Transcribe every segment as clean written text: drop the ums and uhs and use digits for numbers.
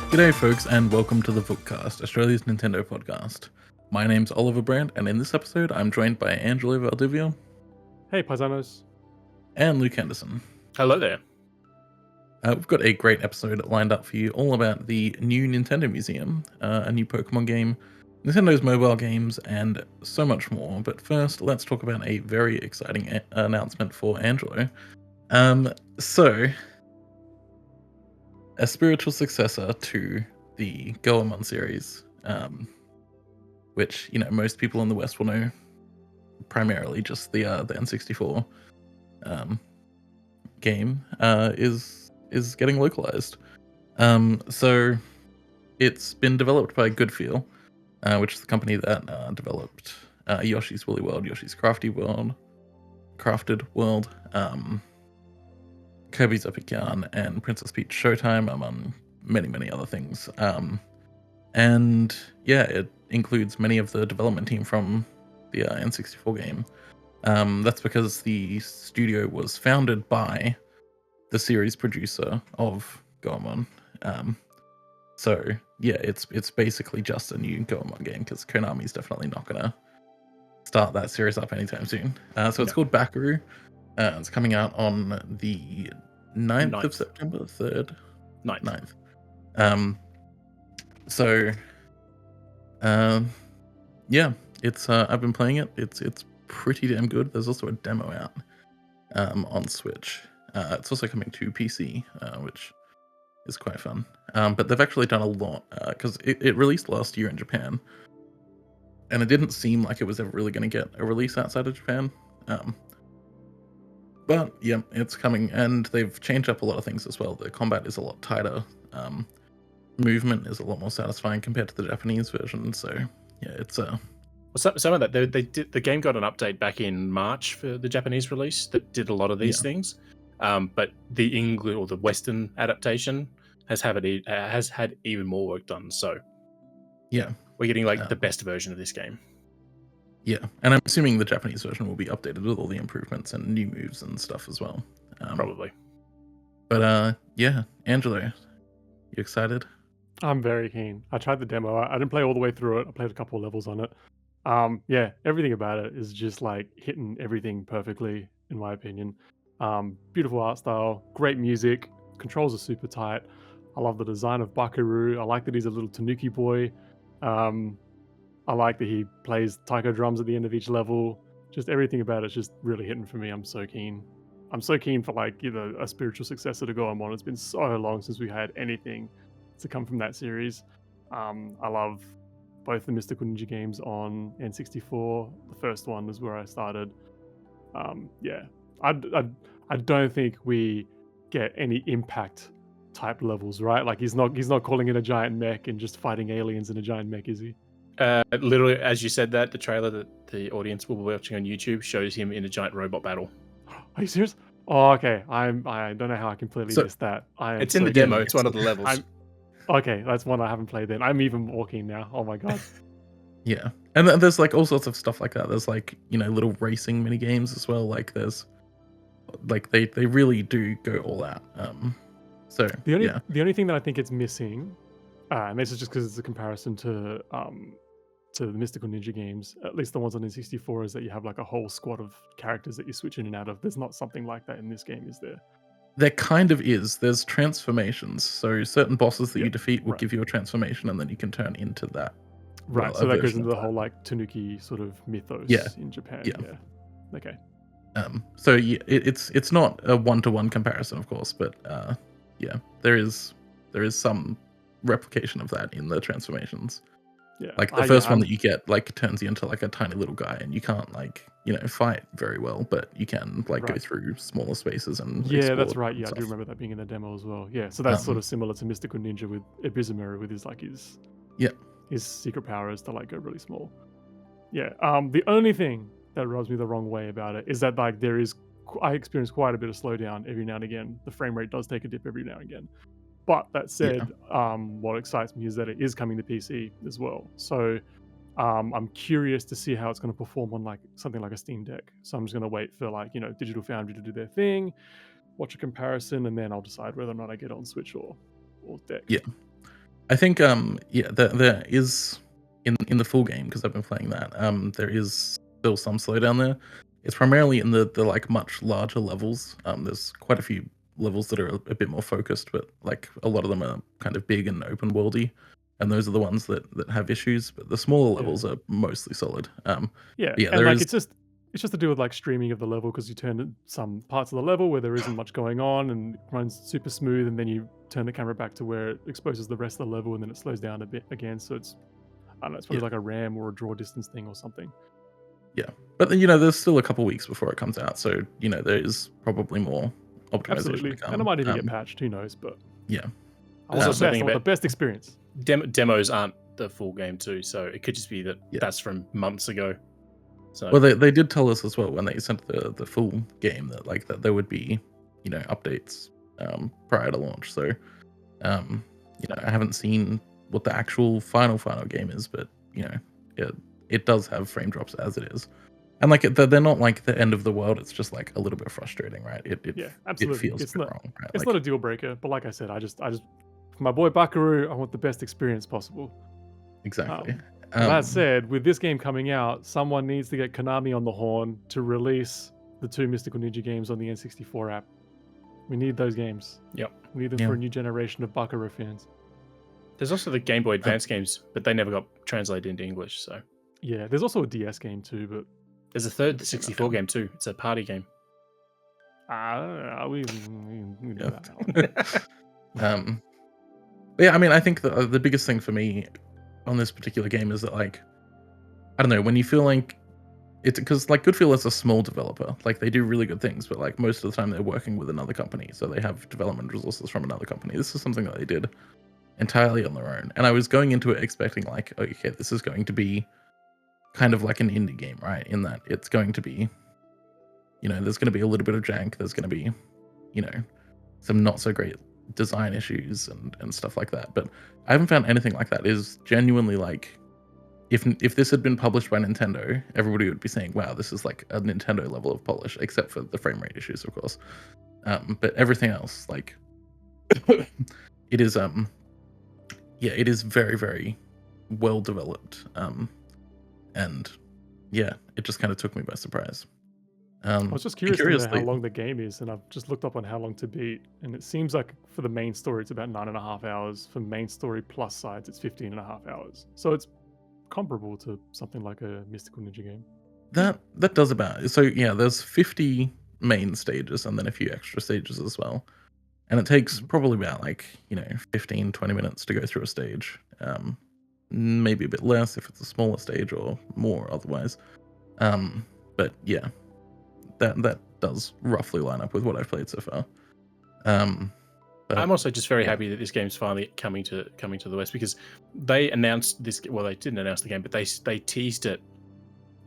G'day folks and welcome to the Vookcast, Australia's Nintendo podcast. My name's Oliver Brandt and in this episode I'm joined by Angelo Valdivia Hey, paisanos. and Luke Henderson. Hello there. We've got a great episode lined up for you all about the new Nintendo Museum, a new Pokemon game, Nintendo's mobile games and so much more. But first let's talk about a very exciting announcement for Angelo. So a spiritual successor to the Goemon series, which most people in the West will know primarily just the N64 game, is getting localized. So it's been developed by Goodfeel, which is the company that developed Yoshi's Woolly World, Yoshi's Crafted World, Kirby's Epic Yarn, and Princess Peach Showtime, among many other things. And yeah, it includes many of the development team from the N64 game. That's because the studio was founded by the series producer of Goemon. So yeah, it's basically just a new Goemon game because Konami's definitely not gonna start that series up anytime soon. So it's called Bakeru. It's coming out on the 9th of September, 3rd? 9th. Yeah, it's I've been playing it. It's pretty damn good. There's also a demo out on Switch. It's also coming to PC, which is quite fun. But they've actually done a lot because it released last year in Japan, and it didn't seem like it was ever really going to get a release outside of Japan. But yeah, it's coming, and they've changed up a lot of things as well. The combat is a lot tighter. Movement is a lot more satisfying compared to the Japanese version. So yeah, it's Well, some of that they did. The game got an update back in March for the Japanese release that did a lot of these things. But the English or the Western adaptation has had even more work done. So yeah, we're getting like the best version of this game. Yeah, and I'm assuming the Japanese version will be updated with all the improvements and new moves and stuff as well. Probably. But yeah, Angelo, you excited? I'm very keen. I tried the demo. I didn't play all the way through it. I played a couple of levels on it. Yeah, everything about it is just like hitting everything perfectly, in my opinion. Beautiful art style, great music, controls are super tight. I love the design of Bakeru. I like that he's a little Tanuki boy. I like that he plays taiko drums at the end of each level. Just everything about it's just really hitting for me. I'm so keen. I'm so keen for a spiritual successor to Goemon. It's been so long since we had anything to come from that series. I love both the Mystical Ninja games on N64. The first one was where I started. Yeah, I don't think we get any impact type levels, right? Like he's not calling in a giant mech and just fighting aliens in a giant mech, is he? Literally, as you said that, the trailer that the audience will be watching on YouTube shows him in a giant robot battle. Are you serious? Oh, okay. I don't know how I completely missed that. It's in the demo. It's one of the levels. Okay, that's one I haven't played then. I'm even more keen now. Oh my god. Yeah, and there's like all sorts of stuff like that. There's like little racing mini games as well. Like there's like they really do go all out. So the only thing that I think it's missing, and this is just because it's a comparison to the Mystical Ninja games, at least the ones on N64, is that you have like a whole squad of characters that you switch in and out of. There's not something like that in this game, is there? There kind of is. There's transformations. So certain bosses that you defeat will give you a transformation, and then you can turn into that. Right. So that goes into the whole like Tanuki sort of mythos in Japan. Yeah. Okay. So yeah, it's not a one-to-one comparison, of course, but yeah, there is some replication of that in the transformations. Yeah. Like the first one that you get like turns you into like a tiny little guy, and you can't like fight very well, but you can like go through smaller spaces and that's right. Yeah, I do remember that being in the demo as well. Yeah, so that's sort of similar to Mystical Ninja with Ibizumaru with his his secret power is to like go really small. Yeah. The only thing that rubs me the wrong way about it is that like I experience quite a bit of slowdown every now and again. The frame rate does take a dip every now and again. But that said, what excites me is that it is coming to PC as well. So I'm curious to see how it's going to perform on like something like a Steam Deck. So I'm just going to wait for like Digital Foundry to do their thing, watch a comparison, and then I'll decide whether or not I get it on Switch or Deck. Yeah. I think there is in the full game, because I've been playing that. There is still some slowdown there. It's primarily in the like much larger levels. There's quite a few levels that are a bit more focused, but like a lot of them are kind of big and open worldy, and those are the ones that have issues. But the smaller Yeah. levels are mostly solid. Yeah, But yeah, and there like is it's just to do with like streaming of the level because you turn some parts of the level where there isn't much going on and it runs super smooth, and then you turn the camera back to where it exposes the rest of the level, and then it slows down a bit again. So it's I don't know, it's probably yeah. like a RAM or a draw distance thing or something. Yeah, but then there's still a couple weeks before it comes out, so there is probably more optimization to Absolutely, and it come. might even get patched. Who knows? But Yeah, I There's want also the best. thing I want the about best experience. demos aren't the full game too, so it could just be that Yeah. that's from months ago. So well, they did tell us as well when they sent the full game that there would be updates prior to launch. So I haven't seen what the actual final game is, but it does have frame drops as it is. And like they're not like the end of the world. It's just like a little bit frustrating, right? Yeah, It absolutely. feels It's a bit not. wrong, right? It's not a deal breaker, but like I said, I just for my boy Bakeru, I want the best experience possible. Exactly. That said, with this game coming out, someone needs to get Konami on the horn to release the 2 Mystical Ninja games on the N64 app. We need those games. Yep. We need them for a new generation of Bakeru fans. There's also the Game Boy Advance games, but they never got translated into English. So Yeah, there's also a DS game too, but there's a third, the 64 game too. It's a party game. we do Yeah. that now. But yeah, I mean, I think the biggest thing for me on this particular game is that like I don't know, when you feel like it's because like Goodfield is a small developer, like they do really good things, but like most of the time they're working with another company, so they have development resources from another company. This is something that they did entirely on their own, and I was going into it expecting like, okay, this is going to be kind of like an indie game, right? In that it's going to be, there's going to be a little bit of jank, there's going to be, some not so great design issues and stuff like that. But I haven't found anything like that. It is genuinely like, if this had been published by Nintendo, everybody would be saying, wow, this is like a Nintendo level of polish, except for the frame rate issues, of course. But everything else, like, it is, it is very, very well developed. And yeah, it just kind of took me by surprise. I was just curious to know how curiously, long the game is, and I've just looked up on how long to beat, and it seems like for the main story it's about 9.5 hours. For main story plus sides, it's 15.5 hours. So it's comparable to something like a Mystical Ninja game. that does about. So yeah, there's 50 main stages and then a few extra stages as well. And it takes probably about like 15-20 minutes to go through a stage. Maybe a bit less if it's a smaller stage or more otherwise. But yeah, that does roughly line up with what I've played so far. But I'm also just very happy that this game's finally coming to the West, because they announced this. Well, they didn't announce the game, but they teased it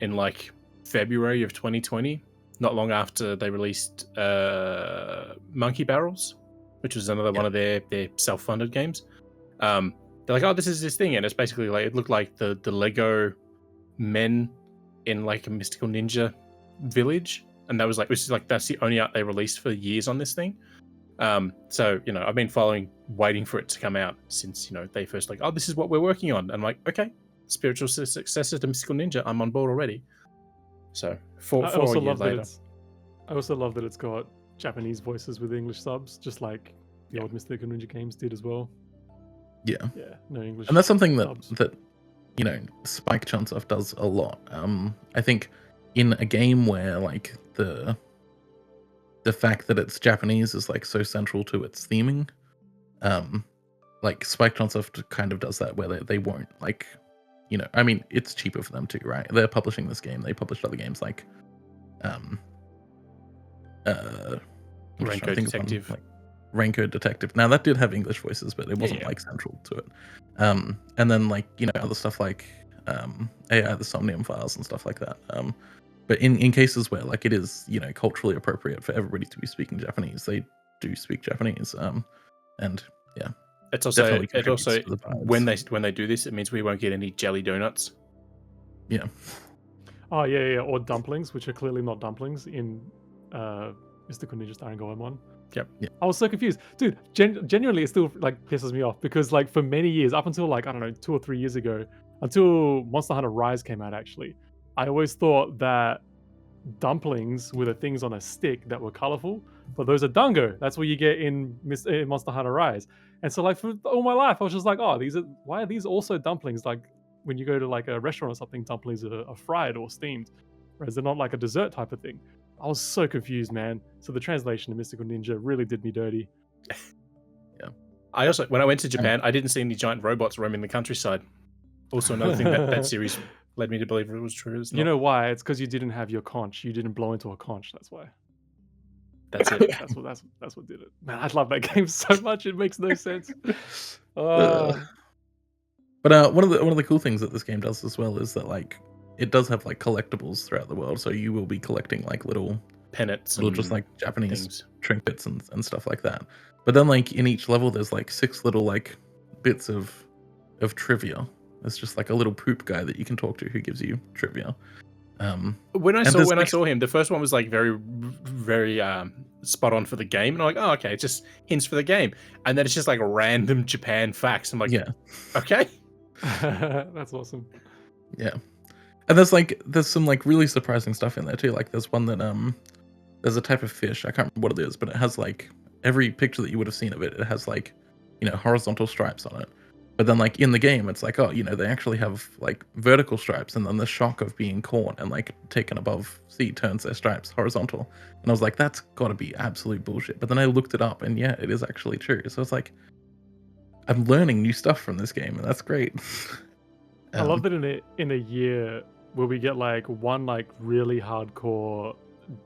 in like February of 2020, not long after they released Monkey Barrels, which was another one of their self-funded games. They're like, oh, this is this thing, and it's basically like it looked like the Lego men in like a mystical ninja village, and that was like, which is like that's the only art they released for years on this thing. So I've been waiting for it to come out since they first like, oh, this is what we're working on. And I'm like, okay, spiritual successor to Mystical Ninja, I'm on board already. So four years later. I also love that it's got Japanese voices with English subs, just like the old Mystical Ninja games did as well. Yeah, no English. And that's something subs. that Spike Chunsoft does a lot. I think in a game where like the fact that it's Japanese is like so central to its theming, like Spike Chunsoft kind of does that where they won't like, I mean, it's cheaper for them too, right? They're publishing this game. They published other games like Raincoat Detective. Like Raincoat Detective. Now that did have English voices, but it wasn't like central to it. And then like other stuff like AI the Somnium Files and stuff like that. But in cases where like it is culturally appropriate for everybody to be speaking Japanese, they do speak Japanese. And yeah, it's also when vibes. they do this, it means we won't get any jelly donuts. Yeah. Oh yeah, or dumplings, which are clearly not dumplings in Mystical Ninja starring Goemon. I was so confused, dude. Genuinely, it still like pisses me off because like for many years, up until like I don't know 2 or 3 years ago, until Monster Hunter Rise came out, actually, I always thought that dumplings were the things on a stick that were colorful, but those are dango. That's what you get in Monster Hunter Rise. And so like for all my life, I was just like, oh, why are these also dumplings? Like when you go to like a restaurant or something, dumplings are fried or steamed, whereas they're not like a dessert type of thing. I was so confused, man. So the translation of Mystical Ninja really did me dirty. I also, when I went to Japan, I didn't see any giant robots roaming the countryside. Also, another thing that series led me to believe it was true. It's not. You know why? It's because you didn't have your conch. You didn't blow into a conch. That's why. That's it. That's what did it. Man, I love that game so much. It makes no sense. But one of the cool things that this game does as well is that like it does have like collectibles throughout the world, so you will be collecting like little Pennants, just like Japanese things. trinkets and stuff like that. But then like in each level, there's like 6 little like bits of trivia. There's just like a little poop guy that you can talk to who gives you trivia. When I saw him, the first one was like very, very spot on for the game, and I'm like, oh, okay, it's just hints for the game, and then it's just like random Japan facts. I'm like, yeah, okay, that's awesome. Yeah, and there's some like really surprising stuff in there too. Like there's one that there's a type of fish, I can't remember what it is, but it has like every picture that you would have seen of it, it has like horizontal stripes on it. But then, like, in the game, it's like, oh, they actually have, like, vertical stripes, and then the shock of being caught and, like, taken above sea turns their stripes horizontal. And I was like, that's got to be absolute bullshit. But then I looked it up, and yeah, it is actually true. So it's like, I'm learning new stuff from this game, and that's great. I love that in a year where we get, like, one, like, really hardcore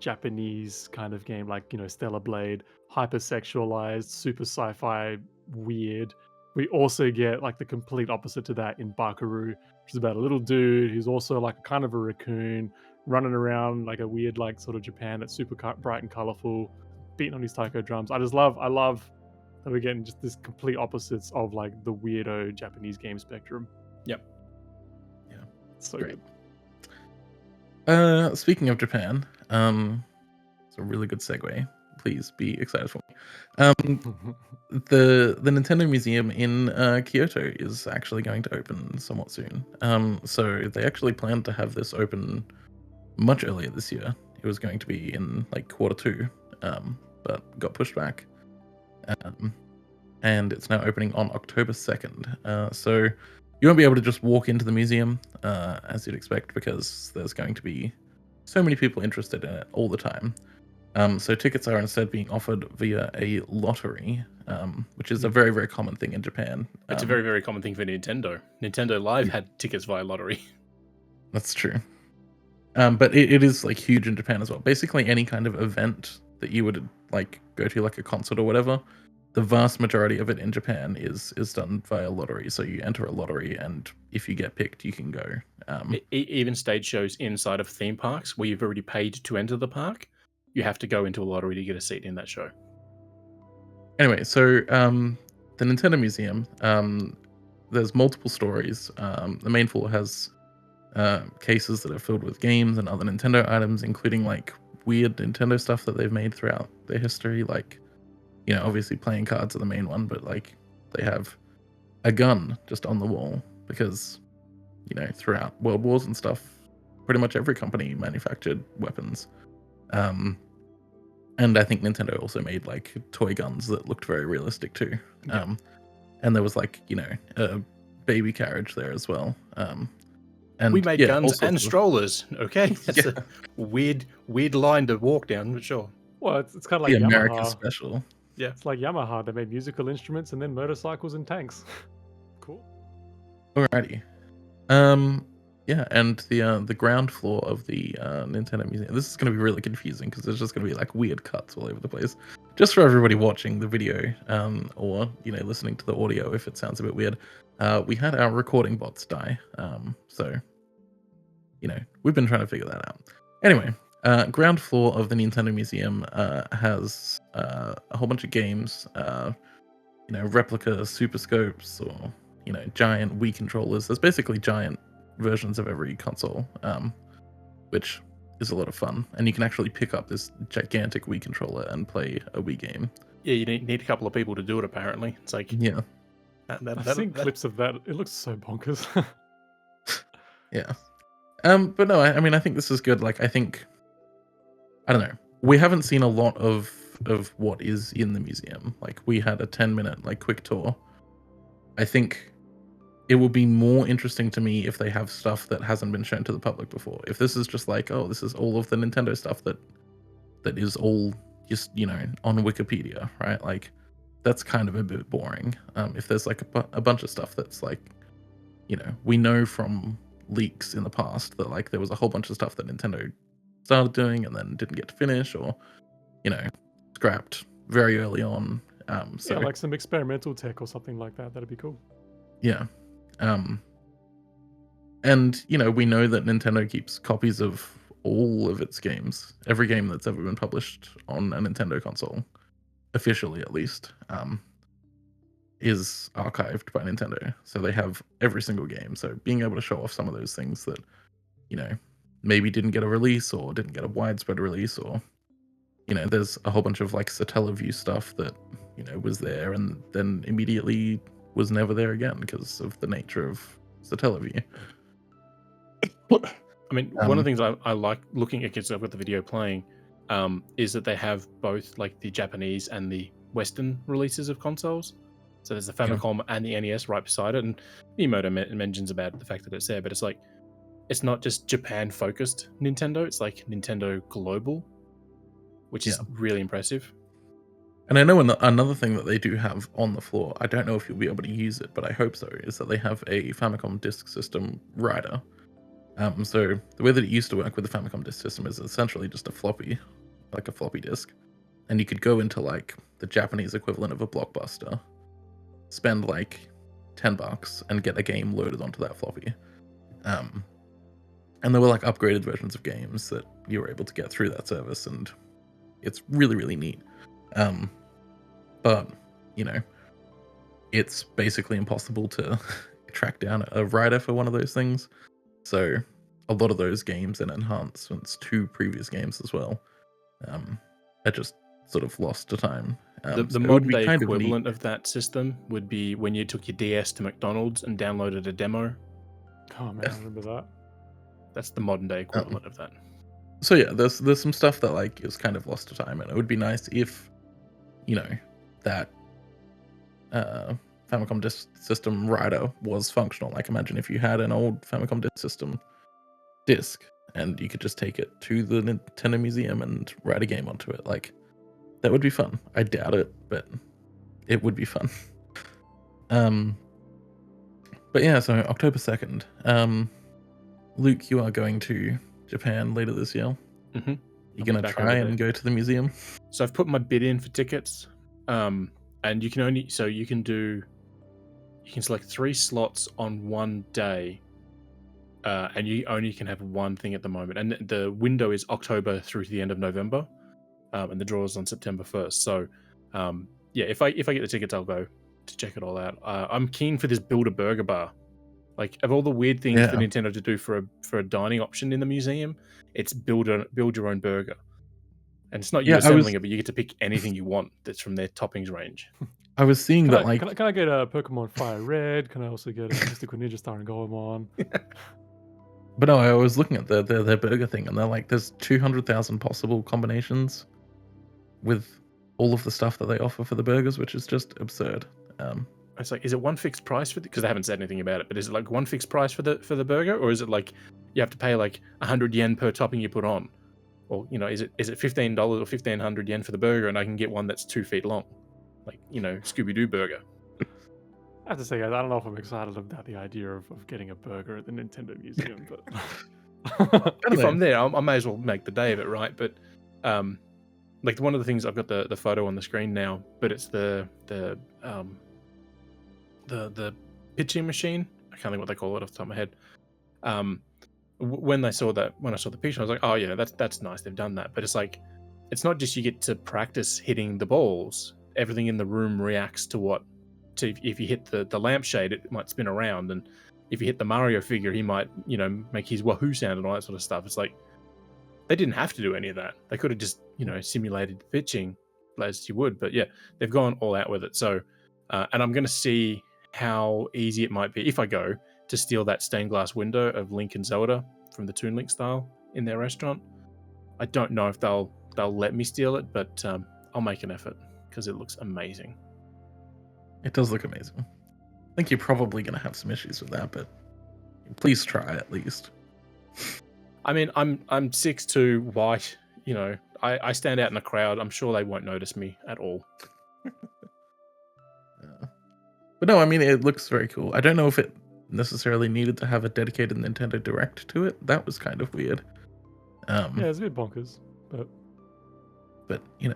Japanese kind of game, like, Stellar Blade, hypersexualized, super sci-fi, weird. We also get like the complete opposite to that in Bakeru, which is about a little dude who's also like kind of a raccoon running around like a weird like sort of Japan that's super bright and colorful, beating on his taiko drums. I love that we're getting just this complete opposites of like the weirdo Japanese game spectrum. Yep. Yeah. It's so great. Good. Speaking of Japan, it's a really good segue. Please be excited for me. The Nintendo Museum in Kyoto is actually going to open somewhat soon. So they actually planned to have this open much earlier this year. It was going to be in like Q2, but got pushed back. And it's now opening on October 2nd. So you won't be able to just walk into the museum as you'd expect, because there's going to be so many people interested in it all the time. So tickets are instead being offered via a lottery, which is a very, very common thing in Japan. It's a very, very common thing for Nintendo. Nintendo Live had tickets via lottery. That's true. But it is like huge in Japan as well. Basically, any kind of event that you would like go to, like a concert or whatever, the vast majority of it in Japan is done via lottery. So you enter a lottery, and if you get picked, you can go. Even stage shows inside of theme parks where you've already paid to enter the park, you have to go into a lottery to get a seat in that show. Anyway, so the Nintendo Museum, there's multiple stories. The main floor has cases that are filled with games and other Nintendo items, including like weird Nintendo stuff that they've made throughout their history. Like, obviously playing cards are the main one, but like they have a gun just on the wall because, throughout World Wars and stuff, pretty much every company manufactured weapons. And I think Nintendo also made like toy guns that looked very realistic too. Yeah. And there was like, a baby carriage there as well. And we made guns and strollers. Okay, that's a weird line to walk down, but sure. Well, it's kind of like the American Yamaha. special. Yeah, it's like Yamaha. They made musical instruments and then motorcycles and tanks. Cool. Alrighty. Yeah, and the ground floor of the Nintendo Museum. This is going to be really confusing because there's just going to be like weird cuts all over the place. Just for everybody watching the video, or listening to the audio if it sounds a bit weird. We had our recording bots die, so we've been trying to figure that out. Anyway, ground floor of the Nintendo Museum has a whole bunch of games, replica Super Scopes or giant Wii controllers. There's basically giant versions of every console, which is a lot of fun, and you can actually pick up this gigantic Wii controller and play a Wii game. Yeah, you need a couple of people to do it. Apparently, it's like Yeah, I've seen clips of that. It looks so bonkers. yeah. But no, I mean, I think this is good. Like, I don't know. We haven't seen a lot of what is in the museum. Like, we had a 10-minute like quick tour. I think it will be more interesting to me if they have stuff that hasn't been shown to the public before. If this is just like, oh, this is all of the Nintendo stuff that is all just, on Wikipedia, right? Like, that's kind of a bit boring. If there's like a bunch of stuff that's like, we know from leaks in the past that like there was a whole bunch of stuff that Nintendo started doing and then didn't get to finish, or scrapped very early on. So yeah, like some experimental tech or something like that. That'd be cool. yeah. And we know that Nintendo keeps copies of all of its games. Every game that's ever been published on a Nintendo console, officially at least, is archived by Nintendo. So they have every single game. So being able to show off some of those things that, maybe didn't get a release or didn't get a widespread release, or, there's a whole bunch of like Satellaview stuff that, was there and then immediately was never there again because of the nature of Satellaview. I mean, one of the things I like looking at, because I've got the video playing, is that they have both like the Japanese and the Western releases of consoles. So there's the Famicom and the NES right beside it, and Miyamoto mentions about the fact that it's there, but it's like, it's not just Japan focused Nintendo, it's like Nintendo global, which is really impressive. And I know another thing that they do have on the floor, I don't know if you'll be able to use it, but I hope so, is that they have a Famicom Disk System writer. So the way that it used to work with the Famicom Disk System is essentially just a floppy disk. And you could go into like the Japanese equivalent of a Blockbuster, spend like $10 and get a game loaded onto that floppy. And there were like upgraded versions of games that you were able to get through that service, and it's really, really neat. But it's basically impossible to track down a writer for one of those things. So a lot of those games and enhancements to previous games as well are just sort of lost to time. The So modern day equivalent of that system would be when you took your DS to McDonald's and downloaded a demo. Oh man, I remember that. That's the modern day equivalent of that. So yeah, there's some stuff that like is kind of lost to time, and it would be nice if that Famicom Disk System writer was functional. Like, imagine if you had an old Famicom Disk System disc and you could just take it to the Nintendo Museum and write a game onto it. Like, that would be fun. I doubt it, but it would be fun. But yeah, so October 2nd. Luke, you are going to Japan later this year. Mm-hmm. You're going to try and go to the museum? So I've put my bid in for tickets. And you can select 3 slots on one day. And you only can have one thing at the moment. And the window is October through to the end of November. And the draw is on September 1st. So, if I get the tickets, I'll go to check it all out. I'm keen for this Build-A-Burger bar. Like, of all the weird things for Nintendo to do for a dining option in the museum, it's build your own burger. And it's not you assembling it, but you get to pick anything you want that's from their toppings range. I was seeing Can I get a Pokemon Fire Red? Can I also get a Mystical Ninja Star and Goemon? But no, I was looking at their burger thing, and they're like, there's 200,000 possible combinations with all of the stuff that they offer for the burgers, which is just absurd. It's like, is it one fixed price for because they haven't said anything about it, but is it like one fixed price for the burger, or is it like you have to pay like 100 yen per topping you put on? Or, is it $15 or 1,500 yen for the burger, and I can get one that's 2 feet long, like Scooby-Doo burger? I have to say, guys, I don't know if I'm excited about the idea of getting a burger at the Nintendo Museum, but if I'm there, I may as well make the day of it, right? But like, one of the things, I've got the photo on the screen now, but it's the pitching machine. I can't think what they call it off the top of my head. When I saw the picture, I was like, oh yeah, that's nice. They've done that. But it's like, it's not just you get to practice hitting the balls. Everything in the room reacts to if you hit the lampshade, it might spin around, and if you hit the Mario figure, he might make his wahoo sound and all that sort of stuff. It's like, they didn't have to do any of that. They could have just, simulated pitching as you would. But yeah, they've gone all out with it. So, and I'm going to see how easy it might be if I go to steal that stained glass window of Link and Zelda from the Toon Link style in their restaurant. I don't know if they'll let me steal it, but I'll make an effort because it looks amazing. It does look amazing. I think you're probably going to have some issues with that, but please try at least. I mean, I'm 6'2", white. I stand out in a crowd. I'm sure they won't notice me at all. But no, I mean, it looks very cool. I don't know if it necessarily needed to have a dedicated Nintendo Direct to it. That was kind of weird. Yeah, it's a bit bonkers, but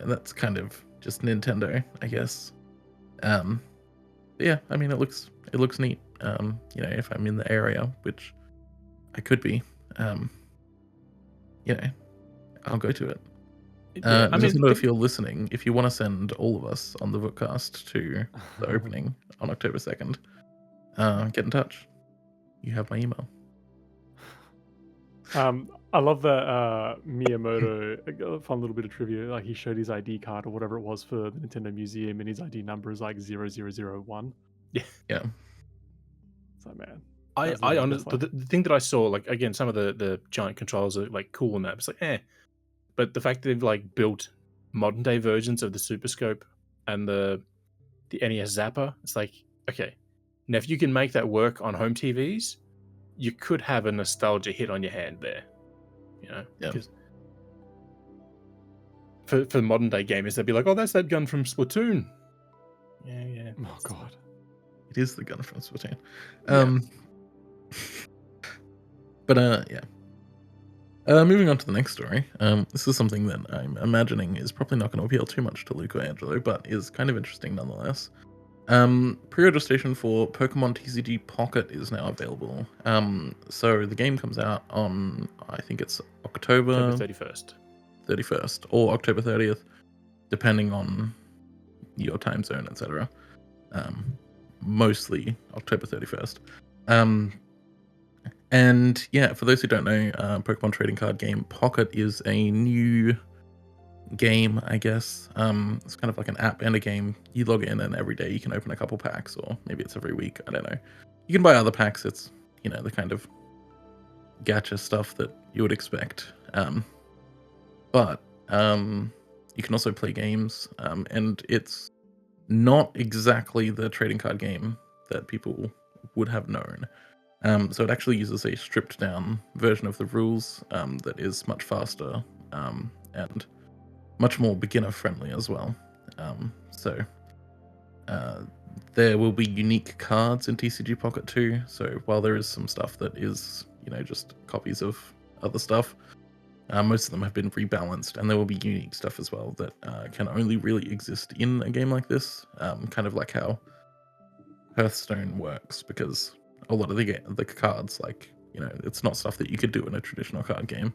that's kind of just Nintendo, I guess. Yeah, I mean, it looks neat. If I'm in the area, which I could be, I'll go to it. I just know if you're listening, if you want to send all of us on the Vookcast to the opening on October 2nd, get in touch. You have my email. I love that Miyamoto, a fun little bit of trivia, like he showed his ID card or whatever it was for the Nintendo Museum, and his ID number is like 0001. Yeah. It's like, man. I honestly, the thing that I saw, like, again, some of the giant controls are like cool and that. It's like, but the fact that they've like built modern day versions of the Super Scope and the NES Zapper, it's like, okay, now if you can make that work on home TVs, you could have a nostalgia hit on your hand there. Because for modern day gamers, they'd be like, oh, that's that gun from Splatoon. Yeah. Oh god, it is the gun from Splatoon. Yeah. Moving on to the next story. This is something that I'm imagining is probably not going to appeal too much to Luke or Angelo, but is kind of interesting nonetheless. Pre-registration for Pokemon TCG Pocket is now available. So the game comes out on, I think it's October 31st or October 30th, depending on your time zone, etc. Mostly October 31st. And yeah, for those who don't know, Pokemon trading card game Pocket is a new game, I guess. It's kind of like an app and a game. You log in and every day you can open a couple packs, or maybe it's every week, I don't know. You can buy other packs. It's, the kind of gacha stuff that you would expect. But you can also play games, and it's not exactly the trading card game that people would have known. So it actually uses a stripped down version of the rules that is much faster and much more beginner friendly as well. So there will be unique cards in TCG Pocket too. So while there is some stuff that is, just copies of other stuff, most of them have been rebalanced, and there will be unique stuff as well that can only really exist in a game like this. Kind of like how Hearthstone works, because a lot of the cards, like, it's not stuff that you could do in a traditional card game.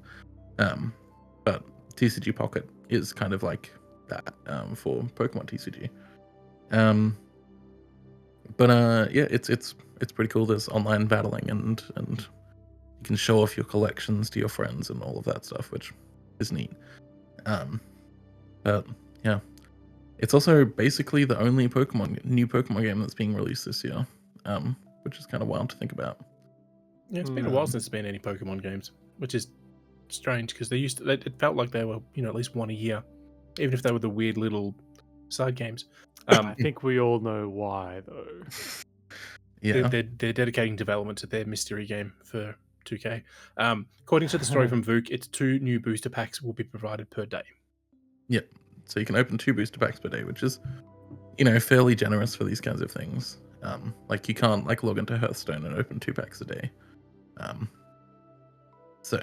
But TCG Pocket is kind of like that for Pokemon TCG. Yeah, it's pretty cool. There's online battling and you can show off your collections to your friends and all of that stuff, which is neat. But yeah, it's also basically the only new Pokemon game that's being released this year, which is kind of wild to think about. Yeah, it's been a while since there's been any Pokemon games, which is strange because it felt like they were, at least one a year, even if they were the weird little side games. I think we all know why, though. Yeah, they're dedicating development to their mystery game for 2K. According to the story from Vook, it's 2 new booster packs will be provided per day. Yep. So you can open 2 booster packs per day, which is, fairly generous for these kinds of things. Like, you can't log into Hearthstone and open 2 packs a day. So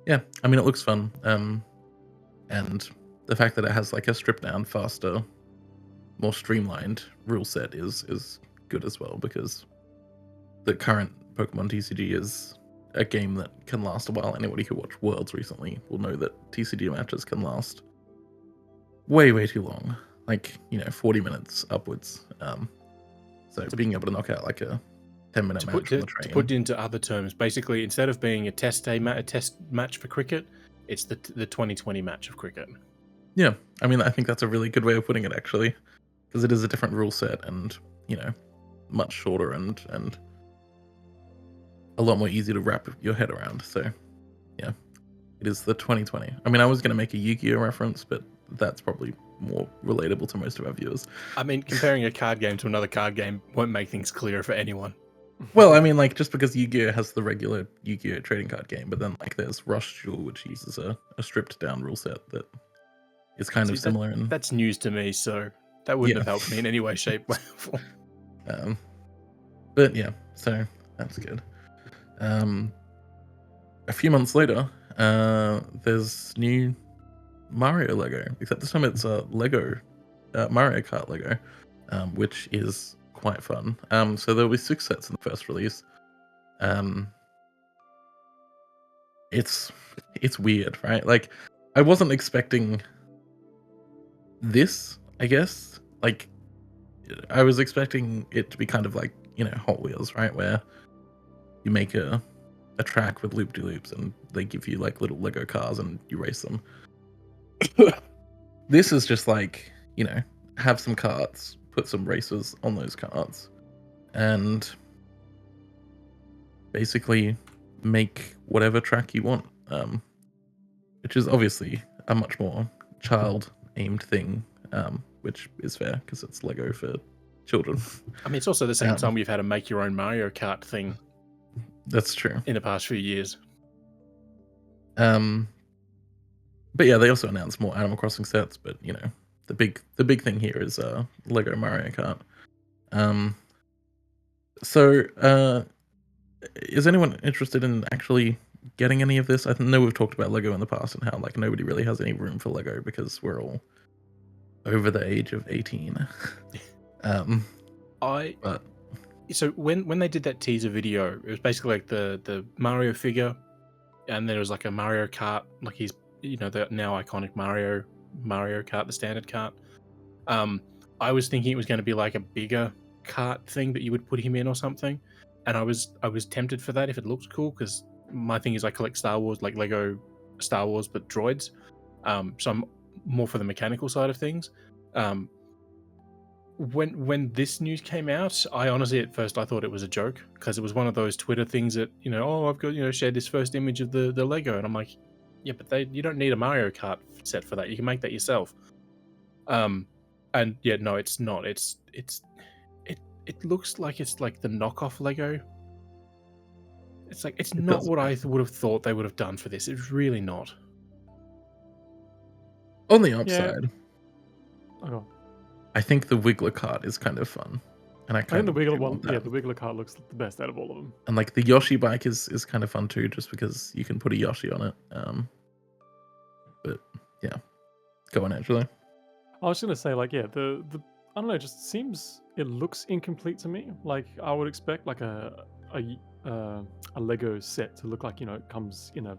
yeah, I mean, it looks fun. And the fact that it has like a stripped down, faster, more streamlined rule set is good as well, because the current Pokemon TCG is a game that can last a while. Anybody who watched Worlds recently will know that TCG matches can last way too long, 40 minutes upwards. So being able to knock out like a 10-minute match on the train. To put it into other terms, basically, instead of being a test match for cricket, It's the 2020 match of cricket. Yeah, I mean, I think that's a really good way of putting it, actually, because it is a different rule set and, you know, much shorter and a lot more easy to wrap your head around. So, yeah, it is the 2020. I mean, I was going to make a Yu-Gi-Oh reference, but that's probably more relatable to most of our viewers. I mean, comparing a card game to another card game won't make things clearer for anyone. Well, I mean, like, just because Yu-Gi-Oh has the regular Yu-Gi-Oh trading card game, but then, like, there's Rush Duel, which uses a stripped-down rule set that is kind of similar. And that's news to me, so that wouldn't have helped me in any way, shape, way, or form. But yeah, so that's good. A few months later, there's new Mario Lego, except this time it's a Lego Mario Kart Lego, which is quite fun. So there'll be 6 sets in the first release. It's weird, right? Like, I wasn't expecting this, I guess. Like, I was expecting it to be kind of like, you know, Hot Wheels, right? Where you make a track with loop-de-loops and they give you like little Lego cars and you race them. This is just like, you know, have some carts, put some racers on those carts, and basically make whatever track you want. Which is obviously a much more child-aimed thing, which is fair because it's Lego for children. I mean, it's also the same time we've had a make your own Mario Kart thing. That's true. In the past few years. But yeah, they also announced more Animal Crossing sets. But you know, the big thing here is Lego Mario Kart. So is anyone interested in actually getting any of this? I know we've talked about Lego in the past and how like nobody really has any room for Lego because we're all over the age of 18. So when they did that teaser video, it was basically like the Mario figure, and there was like a Mario Kart, like he's, you know, the now iconic Mario Kart, the standard kart. I was thinking it was going to be like a bigger kart thing that you would put him in or something, and I was tempted for that if it looked cool, because my thing is I collect Star Wars, like Lego Star Wars, but droids. So I'm more for the mechanical side of things. When this news came out, I honestly at first I thought it was a joke, because it was one of those Twitter things that, you know, oh, I've got, you know, shared this first image of the Lego, and I'm like, yeah, but you don't need a Mario Kart set for that. You can make that yourself. And yeah, no, it's not. It looks like it's like the knockoff Lego. It's like it's not what I would have thought they would have done for this. It's really not. On the upside, Oh. I think the Wiggler cart is kind of fun, and I think the Wiggler one, the Wiggler cart looks the best out of all of them. And like the Yoshi bike is kind of fun too, just because you can put a Yoshi on it. But yeah, go on, Angelo. I was gonna say, like, yeah, the I don't know, it just seems, it looks incomplete to me. Like, I would expect like a Lego set to look like, you know, it comes in a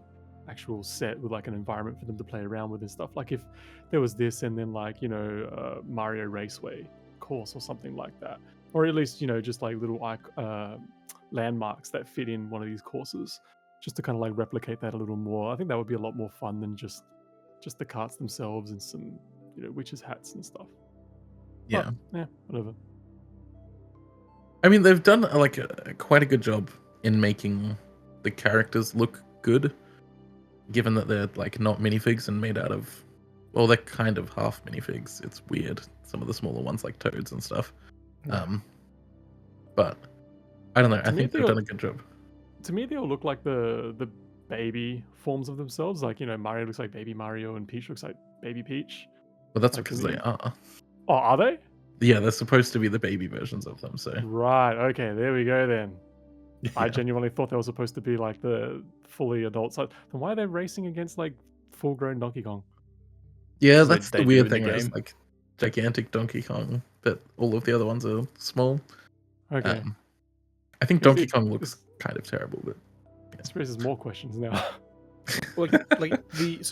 actual set with like an environment for them to play around with and stuff. Like if there was this and then like, you know, Mario Raceway course or something like that, or at least, you know, just like little landmarks that fit in one of these courses, just to kind of like replicate that a little more. I think that would be a lot more fun than just the carts themselves and some, you know, witches hats and stuff. Yeah, but, yeah, whatever. I mean, they've done like quite a good job in making the characters look good, given that they're like not minifigs and made out of, well, they're kind of half minifigs. It's weird, some of the smaller ones like Toads and stuff. But I don't know, I think they've done a good job. To me, they all look like the baby forms of themselves. Like, you know, Mario looks like baby Mario and Peach looks like baby Peach. Well, that's like, because they are. Oh, are they? Yeah, they're supposed to be the baby versions of them, so. Right, okay, there we go then. Yeah. I genuinely thought they were supposed to be like the fully adult side. Then why are they racing against like full-grown Donkey Kong? Yeah, that's the weird thing. It's like gigantic Donkey Kong, but all of the other ones are small. Okay. I think Donkey Kong looks kind of terrible, but yeah. This raises more questions now. So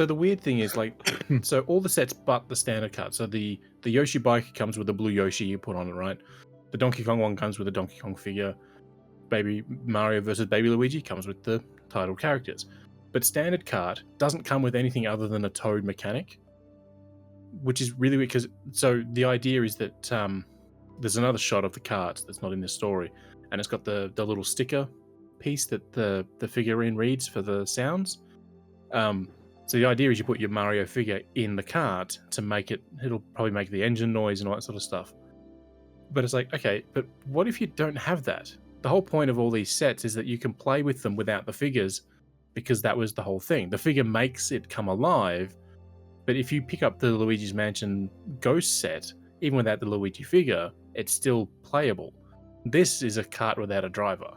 the weird thing is like, so all the sets but the standard card. So the Yoshi bike comes with a blue Yoshi you put on it, right? The Donkey Kong one comes with a Donkey Kong figure. Baby Mario versus Baby Luigi comes with the title characters. But standard cart doesn't come with anything other than a towed mechanic, which is really weird. Because so the idea is that there's another shot of the cart that's not in the story, and it's got the little sticker piece that the figurine reads for the sounds. So the idea is you put your Mario figure in the cart to make it'll probably make the engine noise and all that sort of stuff. But it's like, okay, but what if you don't have that? The whole point of all these sets is that you can play with them without the figures, because that was the whole thing. The figure makes it come alive, but if you pick up the Luigi's Mansion Ghost set, even without the Luigi figure, it's still playable. This is a cart without a driver.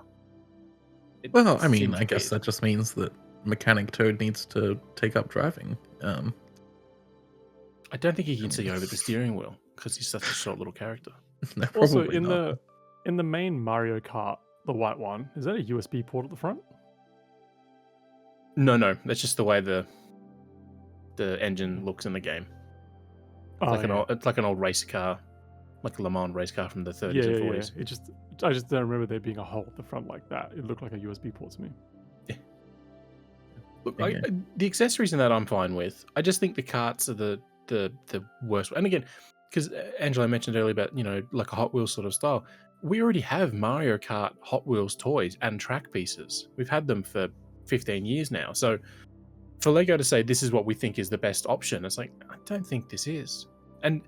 Well, I mean, seems I guess weird. that just means that Mechanic Toad needs to take up driving. I don't think he can see over the steering wheel because he's such a short little character. No, Also, probably in not. the main Mario Kart, the white one, is that a USB port at the front? No, that's just the way the engine looks in the game. It's like an old race car, like a Le Mans race car from the 30s and 40s. I just don't remember there being a hole at the front like that. It looked like a USB port to me. Look, Okay. the accessories in that I'm fine with. I just think the carts are the worst. And again, because Angelo mentioned earlier about, like a Hot Wheels sort of style. We already have Mario Kart Hot Wheels toys and track pieces. We've had them for 15 years now. So for Lego to say this is what we think is the best option, it's like, I don't think this is. And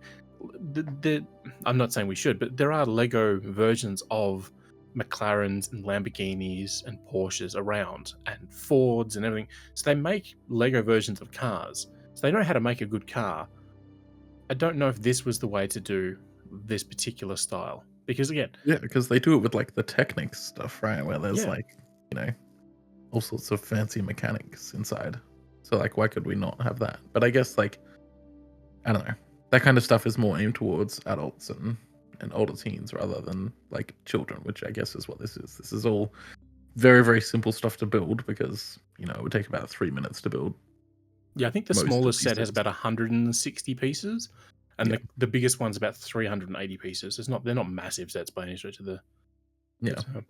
I'm not saying we should, but there are Lego versions of McLarens and Lamborghinis and Porsches around, and Fords and everything. So they make Lego versions of cars. So they know how to make a good car. I don't know if this was the way to do this particular style. Because again, Yeah, because they do it with like the Technics stuff, right? Where there's Yeah. like, all sorts of fancy mechanics inside. So like, why could we not have that? But I guess like, I don't know, that kind of stuff is more aimed towards adults and older teens rather than like children, which I guess is what this is. This is all very, very simple stuff to build because, it would take about 3 minutes to build. yeah, I think the Most of smallest these set has sets. about 160 pieces, and Yeah. the biggest one's about 380 pieces. They're not massive sets by any stretch of the. Yeah. but,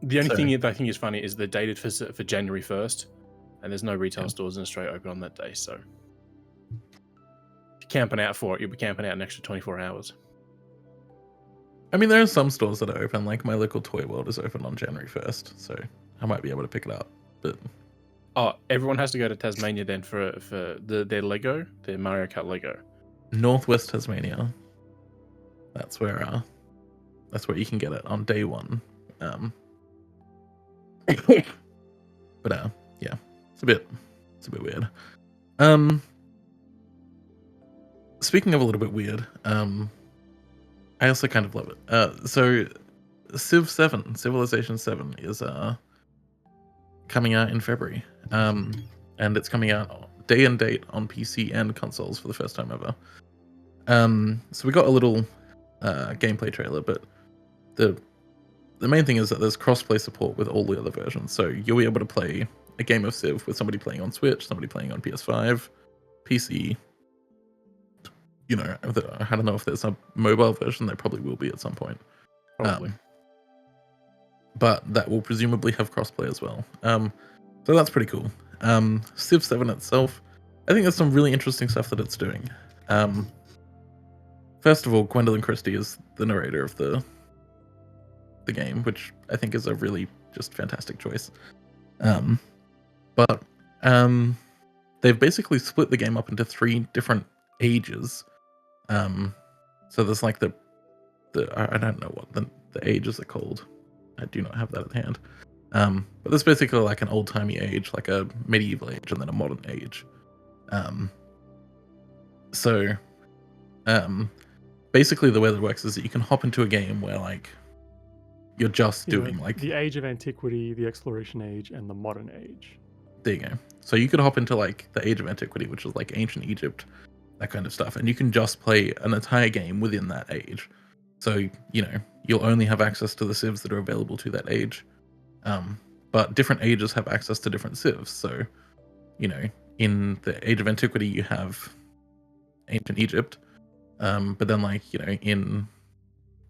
the only So- thing that I think is funny is they're dated for January 1st, and there's no retail Yeah. stores in Australia open on that day. So if you're camping out for it, you'll be camping out an extra 24 hours. I mean, there are some stores that are open, like my local Toy World is open on January 1st, so I might be able to pick it up. But Oh, everyone has to go to Tasmania then for their Lego, their Mario Kart Lego. Northwest Tasmania, that's where you can get it on day one. But yeah, it's a bit weird. Speaking of a little bit weird, I also kind of love it. So Civilization 7 is coming out in February. And it's coming out day and date on PC and consoles for the first time ever. So we got a little gameplay trailer, but the main thing is that there's crossplay support with all the other versions. So you'll be able to play a game of Civ with somebody playing on Switch, somebody playing on PS5, PC. I don't know if there's a mobile version. There probably will be at some point. Probably. But that will presumably have crossplay as well. So that's pretty cool. Civ 7 itself, I think there's some really interesting stuff that it's doing. First of all, Gwendolyn Christie is the narrator of the game, which I think is a really just fantastic choice. But they've basically split the game up into 3 different ages. So there's like the I don't know what the ages are called. I do not have that at hand. But there's basically like an old-timey age, like a medieval age, and then a modern age. Basically the way that it works is that you can hop into a game where like you're just doing like the age of antiquity, the exploration age, and the modern age. There you go. So you could hop into like the age of antiquity, which is like ancient Egypt, that kind of stuff, and you can just play an entire game within that age. So you'll only have access to the civs that are available to that age. But different ages have access to different civs. So, in the age of antiquity, you have ancient Egypt. But then, in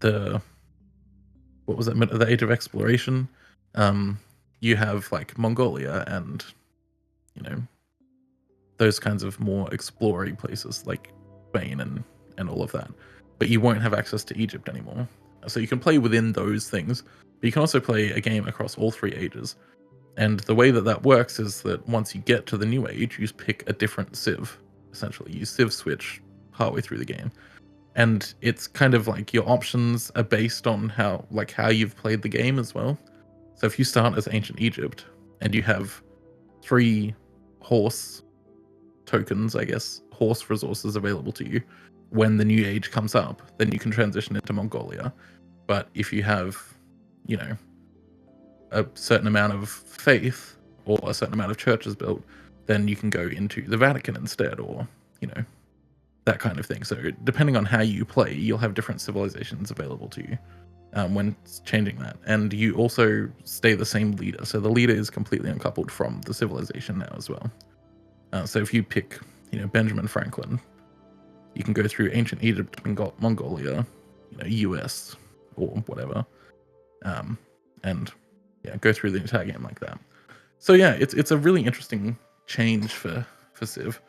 the the age of exploration, you have like Mongolia and those kinds of more explory places like Spain and all of that, but you won't have access to Egypt anymore. So you can play within those things, but you can also play a game across all 3 ages. And the way that works is that once you get to the new age, you pick a different civ. Essentially, you civ switch partway through the game, and it's kind of like your options are based on how you've played the game as well. So if you start as ancient Egypt and you have 3 horse tokens, I guess, horse resources available to you, when the new age comes up, then you can transition into Mongolia. But if you have, a certain amount of faith or a certain amount of churches built, then you can go into the Vatican instead, or that kind of thing. So depending on how you play, you'll have different civilizations available to you when changing that. And you also stay the same leader, so the leader is completely uncoupled from the civilization now as well. So if you pick Benjamin Franklin, you can go through ancient Egypt, Mongolia, US or whatever, and go through the entire game like that. So yeah, it's a really interesting change for Civ.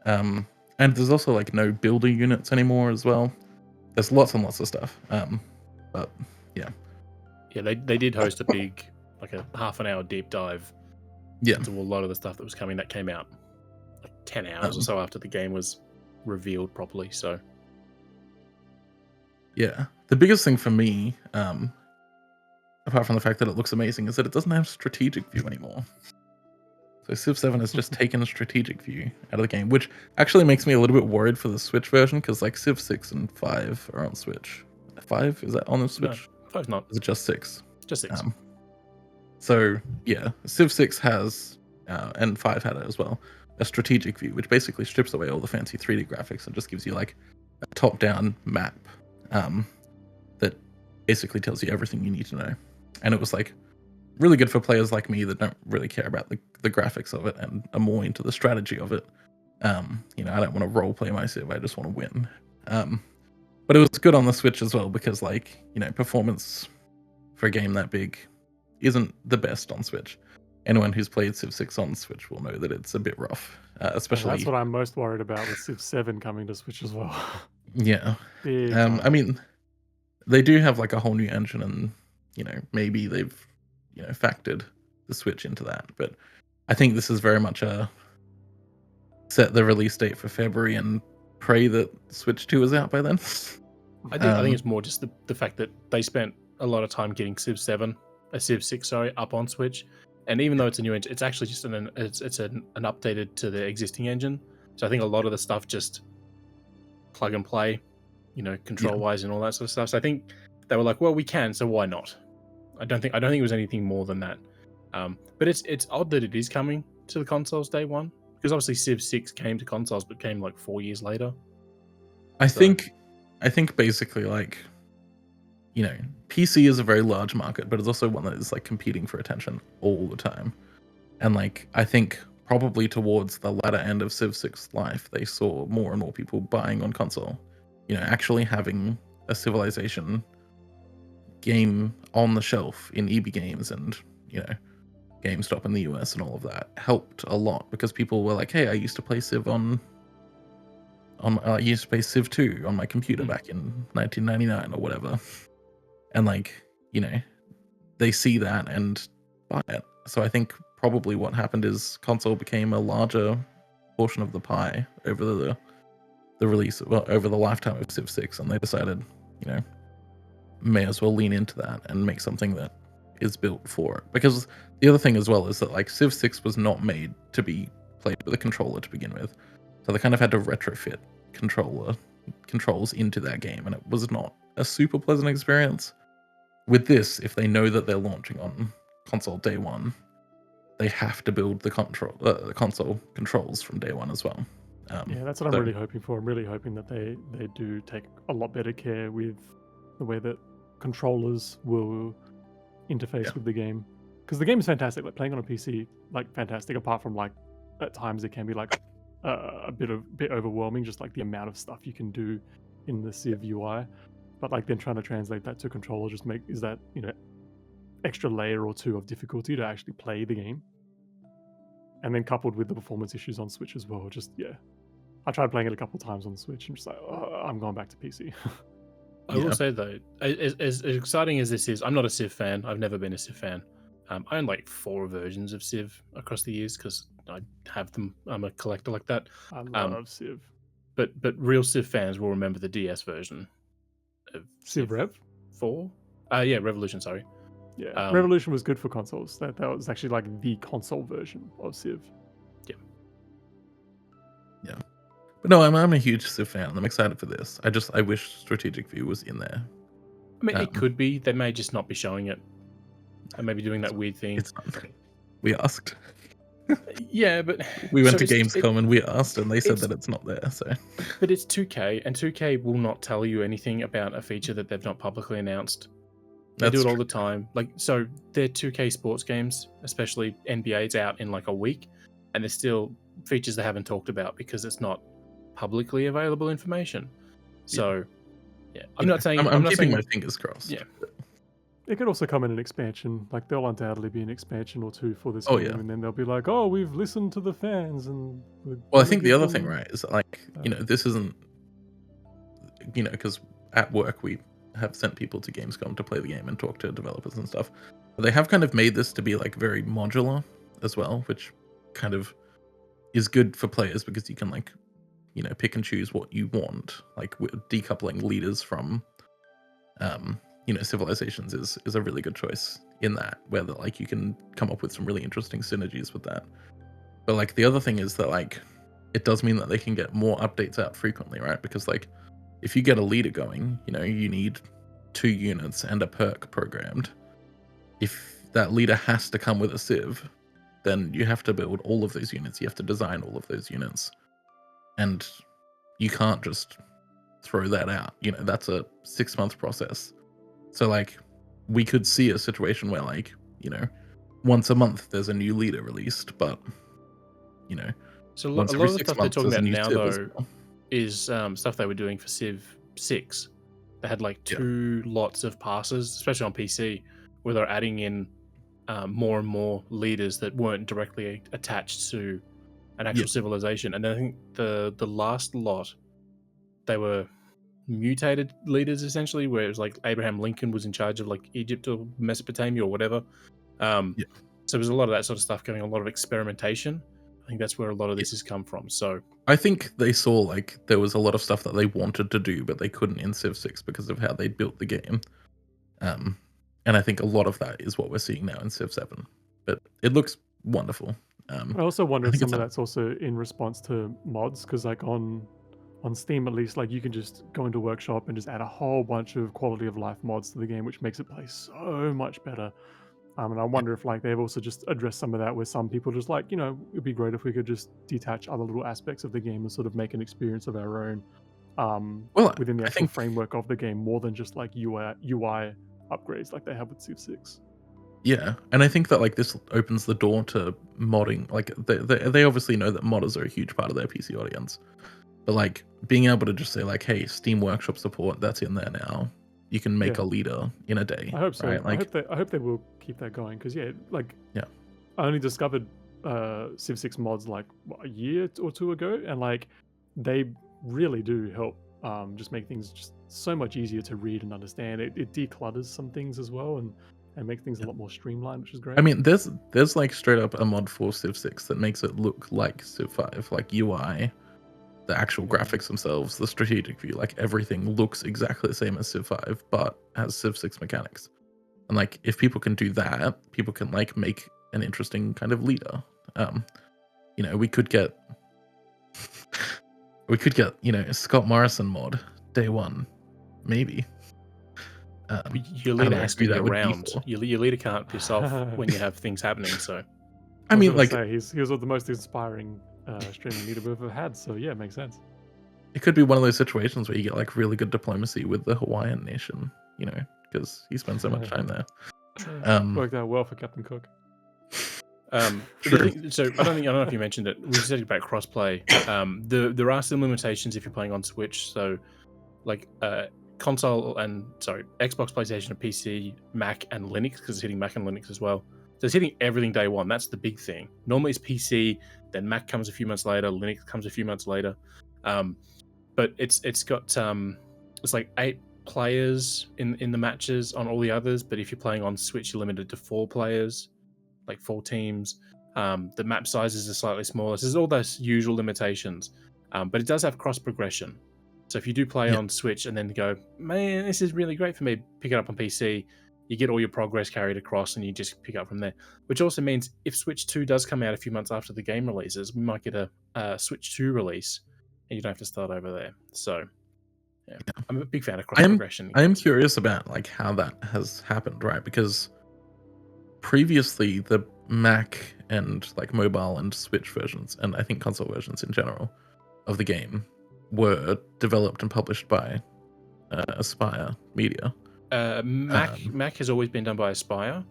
And there's also like no builder units anymore as well. There's lots and lots of stuff. But yeah. Yeah, they did host a big, like a half an hour deep dive into a lot of the stuff that came out like 10 hours or so after the game was revealed properly. So yeah, the biggest thing for me, apart from the fact that it looks amazing, is that it doesn't have strategic view anymore. So Civ 7 has just taken a strategic view out of the game, which actually makes me a little bit worried for the Switch version, because like Civ 6 and 5 are on Switch. 5, is that on the Switch? No, 5's not. Is it just 6? Just 6. So yeah, Civ 6 has, and 5 had it as well, a strategic view, which basically strips away all the fancy 3D graphics and just gives you like a top-down map that basically tells you everything you need to know. And it was like really good for players like me that don't really care about the graphics of it and are more into the strategy of it. I don't want to role play my Civ, I just want to win. But it was good on the Switch as well, because like, performance for a game that big isn't the best on Switch. Anyone who's played Civ 6 on Switch will know that it's a bit rough, especially. And that's what I'm most worried about with Civ 7 coming to Switch as well. Yeah. Big I mean, they do have like a whole new engine, and maybe they've factored the Switch into that, but I think this is very much a set the release date for February and pray that Switch 2 is out by then. I think it's more just the fact that they spent a lot of time getting Civ 6 up on Switch, and even though it's a new engine, it's actually just an updated to the existing engine. So I think a lot of the stuff just plug and play, control wise and all that sort of stuff. So I think they were like, well, we can, so why not? I don't think it was anything more than that. But it's odd that it is coming to the consoles day one, because obviously Civ 6 came to consoles, but came like 4 years later. I think basically like, PC is a very large market, but it's also one that is like competing for attention all the time. And like, I think probably towards the latter end of Civ 6 life, they saw more and more people buying on console. Actually having a Civilization game on the shelf in EB Games and, GameStop in the US and all of that helped a lot, because people were like, hey, I used to play Civ I used to play Civ 2 on my computer back in 1999 or whatever. And like, they see that and buy it. So I think probably what happened is console became a larger portion of the pie over the release, over the lifetime of Civ 6, and they decided, may as well lean into that and make something that is built for it. Because the other thing as well is that like Civ 6 was not made to be played with a controller to begin with. So they kind of had to retrofit controls into that game, and it was not a super pleasant experience. With this, if they know that they're launching on console day one, they have to build the console controls from day one as well. Yeah, that's what I'm really hoping for. I'm really hoping that they do take a lot better care with the way that controllers will interface with the game, because the game is fantastic. Like playing on a PC, like fantastic. Apart from like at times it can be like a bit overwhelming, just like the amount of stuff you can do in the Civ UI. But like then trying to translate that to controller extra layer or two of difficulty to actually play the game. And then coupled with the performance issues on Switch as well, just I tried playing it a couple times on the Switch and just like, I'm going back to PC. I will say though, as exciting as this is, I'm not a Civ fan. I've never been a Civ fan. I own like 4 versions of Civ across the years because I have them. I'm a collector like that. I love Civ. But real Civ fans will remember the DS version of Civ Rev? 4. Yeah, Revolution. Sorry. Yeah, Revolution was good for consoles. That was actually like the console version of Civ. Yeah. But no, I'm a huge Civ fan. I'm excited for this. I wish Strategic View was in there. I mean, it could be. They may just not be showing it. And maybe doing that weird thing. It's not. We asked. Yeah, but we went to Gamescom and we asked, and they said that it's not there. So, but it's 2K, and 2K will not tell you anything about a feature that they've not publicly announced. They do it all the time. Like, so their 2K sports games, especially NBA's out in like a week, and there's still features they haven't talked about because it's not publicly available information. So, I'm not saying I'm keeping my fingers crossed. Yeah. It could also come in an expansion. Like, there'll undoubtedly be an expansion or two for this game, and then they'll be like, "Oh, we've listened to the fans." And well, I think the other thing, right, is that, like, this isn't, because at work we have sent people to Gamescom to play the game and talk to developers and stuff. But they have kind of made this to be like very modular as well, which kind of is good for players because you can like, pick and choose what you want. Like decoupling leaders from, civilizations is a really good choice in that, where like you can come up with some really interesting synergies with that. But like the other thing is that like it does mean that they can get more updates out frequently, right? Because like if you get a leader going, you need 2 units and a perk programmed. If that leader has to come with a civ, then you have to build all of those units. You have to design all of those units. And you can't just throw that out. That's a 6-month process. So like we could see a situation where like, once a month there's a new leader released, but so a lot of the stuff they're talking about now though is stuff they were doing for Civ 6. They had like 2 lots of passes, especially on PC, where they're adding in more and more leaders that weren't directly attached to an actual civilization. And then I think the last lot, they were mutated leaders essentially, where it was like Abraham Lincoln was in charge of like Egypt or Mesopotamia or whatever. So there's a lot of that sort of stuff going on, a lot of experimentation. I think that's where a lot of this has come from. So I think they saw like there was a lot of stuff that they wanted to do, but they couldn't in Civ 6 because of how they built the game. And I think a lot of that is what we're seeing now in Civ 7. But it looks wonderful. I also wonder if some of that's also in response to mods, because like on Steam at least, like you can just go into Workshop and just add a whole bunch of quality of life mods to the game, which makes it play so much better. And I wonder if like they've also just addressed some of that, where some people just like, it'd be great if we could just detach other little aspects of the game and sort of make an experience of our own within the actual framework of the game, more than just like UI upgrades like they have with Civ 6. Yeah, and I think that like this opens the door to modding. Like they obviously know that modders are a huge part of their PC audience, but like being able to just say like, hey, Steam Workshop support, that's in there now. You can make a leader in a day. I hope so. Right? Like, I hope they will keep that going, because I only discovered Civ 6 mods like a year or 2 ago, and like they really do help just make things just so much easier to read and understand. It declutters some things as well, and make things a lot more streamlined, which is great. I mean, there's like straight up a mod for Civ 6 that makes it look like Civ 5, like UI, the actual graphics themselves, the strategic view, like everything looks exactly the same as Civ 5, but has Civ 6 mechanics. And like, if people can do that, people can like make an interesting kind of leader. We could get, Scott Morrison mod day 1, maybe. Your leader has to be around. Your leader can't piss off when you have things happening. So, I mean, like he was the most inspiring streaming leader we've ever had. So yeah, it makes sense. It could be one of those situations where you get like really good diplomacy with the Hawaiian nation, because he spends so much time there. Worked out well for Captain Cook. So I don't know if you mentioned it. We said about crossplay. There are some limitations if you're playing on Switch. So, like Xbox, PlayStation, PC, Mac, and Linux, because it's hitting Mac and Linux as well. So it's hitting everything day one. That's the big thing. Normally it's PC, then Mac comes a few months later, Linux comes a few months later. But it's got it's like 8 players in the matches on all the others. But if you're playing on Switch, you're limited to 4 players, like 4 teams. The map sizes are slightly smaller. So there's all those usual limitations. But it does have cross progression. So if you do play on Switch and then go, man, this is really great for me, pick it up on PC, you get all your progress carried across and you just pick up from there. Which also means if Switch 2 does come out a few months after the game releases, we might get a Switch 2 release and you don't have to start over there. So, yeah. I'm a big fan of cross progression. I am curious about like how that has happened, right? Because previously the Mac and like mobile and Switch versions, and I think console versions in general of the game, were developed and published by Aspire Media. Mac has always been done by Aspire,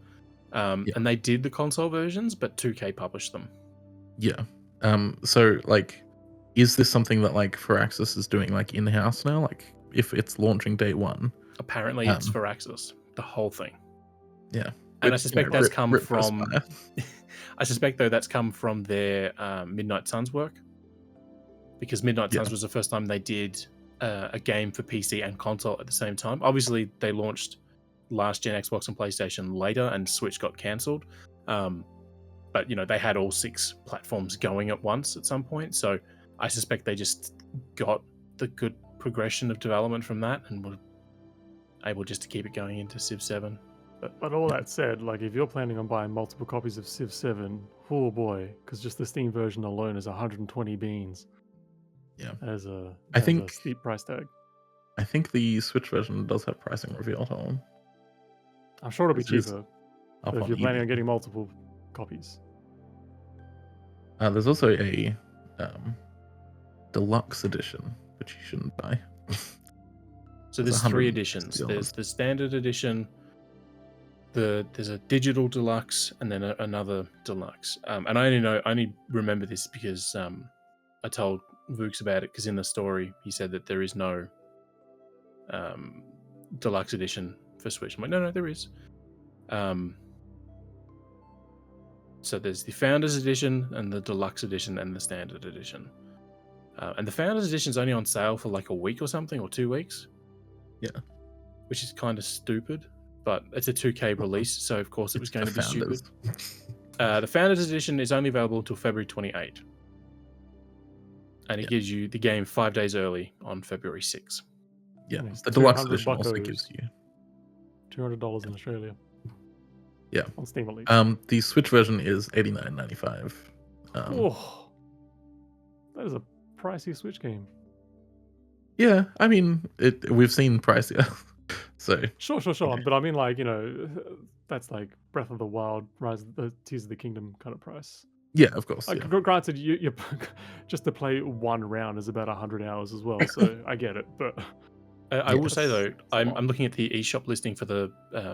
and they did the console versions, but 2K published them. Yeah. So like, is this something that like Firaxis is doing like in house now? Like, if it's launching day one? Apparently, it's Firaxis, the whole thing. Yeah. And I suspect that's come from. I suspect though that's come from their Midnight Suns work, because Midnight Suns was the first time they did a game for PC and console at the same time. Obviously, they launched last gen Xbox and PlayStation later, and Switch got cancelled. But you know, they had all 6 platforms going at once at some point. So I suspect they just got the good progression of development from that, and were able just to keep it going into Civ 7. But all that said, like if you're planning on buying multiple copies of Civ 7, oh boy, because just the Steam version alone is 120 beans. Yeah, as a steep price tag. I think the Switch version does have pricing revealed on. I'm sure it'll be cheaper if you're planning on getting multiple copies. There's also a deluxe edition, which you shouldn't buy. So there's 3 editions. There's the standard edition. There's a digital deluxe, and then another deluxe. And I only remember this because I told Vooks about it, because in the story he said that there is no deluxe edition for Switch. I'm like, no, there is. So there's the Founders Edition and the Deluxe Edition and the Standard Edition. And the Founders Edition is only on sale for like a week or something, or 2 weeks. Yeah. Which is kind of stupid, but it's a 2K release, so of course it was going to be stupid. The Founders Edition is only available until February 28. And it gives you the game 5 days early on February 6. Yeah, the Deluxe Edition also gives you $200 in Australia. Yeah. On Steam at least. The Switch version is $89.95. Oh, that is a pricey Switch game. Yeah, I mean, we've seen pricier. So Sure. Okay. But I mean, like, you know, that's like Breath of the Wild, Tears of the Kingdom kind of price. Yeah, of course. Granted, you just to play one round is about 100 hours as well, so I get it. But I will say though, I'm looking at the eShop listing for the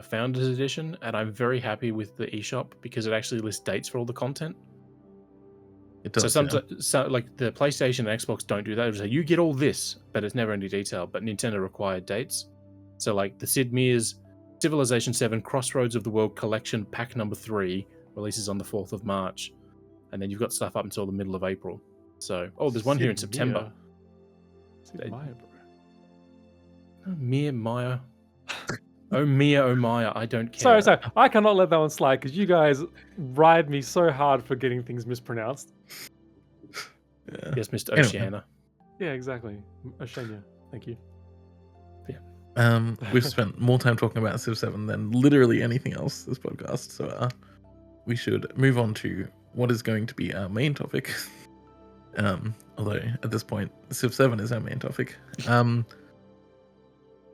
Founders Edition, and I'm very happy with the eShop because it actually lists dates for all the content. It does. So like the PlayStation and Xbox don't do that. It'll say you get all this, but it's never any detail. But Nintendo required dates. So like the Sid Meier's Civilization 7 Crossroads of the World Collection Pack Number 3 releases on the 4th of March. And then you've got stuff up until the middle of April. So, there's one here in September. Sid Meier, bro. Maya. Oh, Maya, I don't care. Sorry. I cannot let that one slide because you guys ride me so hard for getting things mispronounced. Yeah. Yes, Mr. Oceana. Yeah, exactly. Oceania. Thank you. Yeah. We've spent more time talking about Civ 7 than literally anything else this podcast. So we should move on to what is going to be our main topic. Although at this point, Civ 7 is our main topic.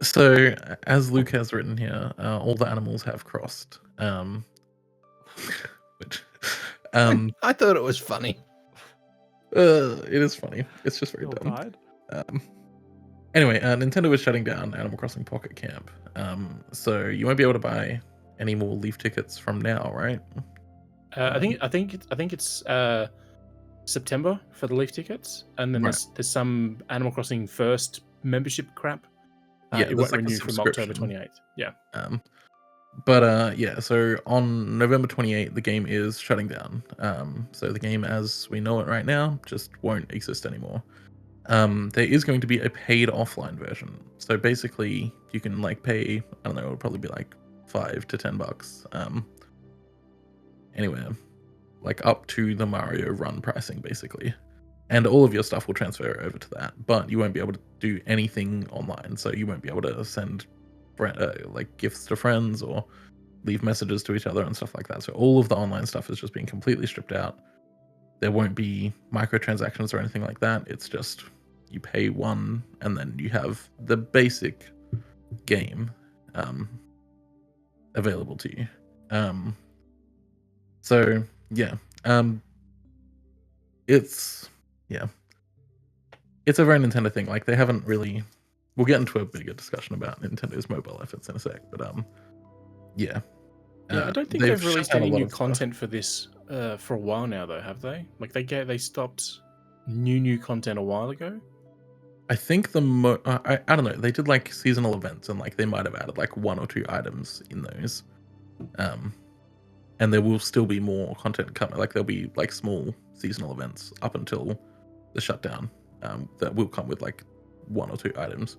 So as Luke has written here, all the animals have crossed. Which, I thought it was funny. It is funny. It's just very dumb. Anyway, Nintendo is shutting down Animal Crossing Pocket Camp. So you won't be able to buy any more Leaf tickets from now, right? I think it's September for the Leaf tickets, and then there's some Animal Crossing First membership crap Yeah, It there's won't like a renew from October subscription. 28th. Yeah. Yeah, so on November 28th, the game is shutting down. So the game as we know it right now just won't exist anymore. There is going to be a paid offline version. So basically, you can like pay, I don't know, it'll probably be like $5 to $10. Anywhere like up to the Mario Run pricing, basically. And all of your stuff will transfer over to that, but you won't be able to do anything online. So you won't be able to send like gifts to friends or leave messages to each other and stuff like that. So all of the online stuff is just being completely stripped out. There won't be microtransactions or anything like that. It's just you pay one and then you have the basic game available to you. So yeah, it's it's a very Nintendo thing. Like they haven't really. We'll get into a bigger discussion about Nintendo's mobile efforts in a sec, but yeah. Yeah, I don't think they've they've shut released down a any lot new of stuff. content for this for a while now, though, have they? Like they stopped new content a while ago. I think I don't know. They did like seasonal events and like they might have added like 1 or 2 items in those. And there will still be more content coming. Like there'll be like small seasonal events up until the shutdown that will come with like 1 or 2 items.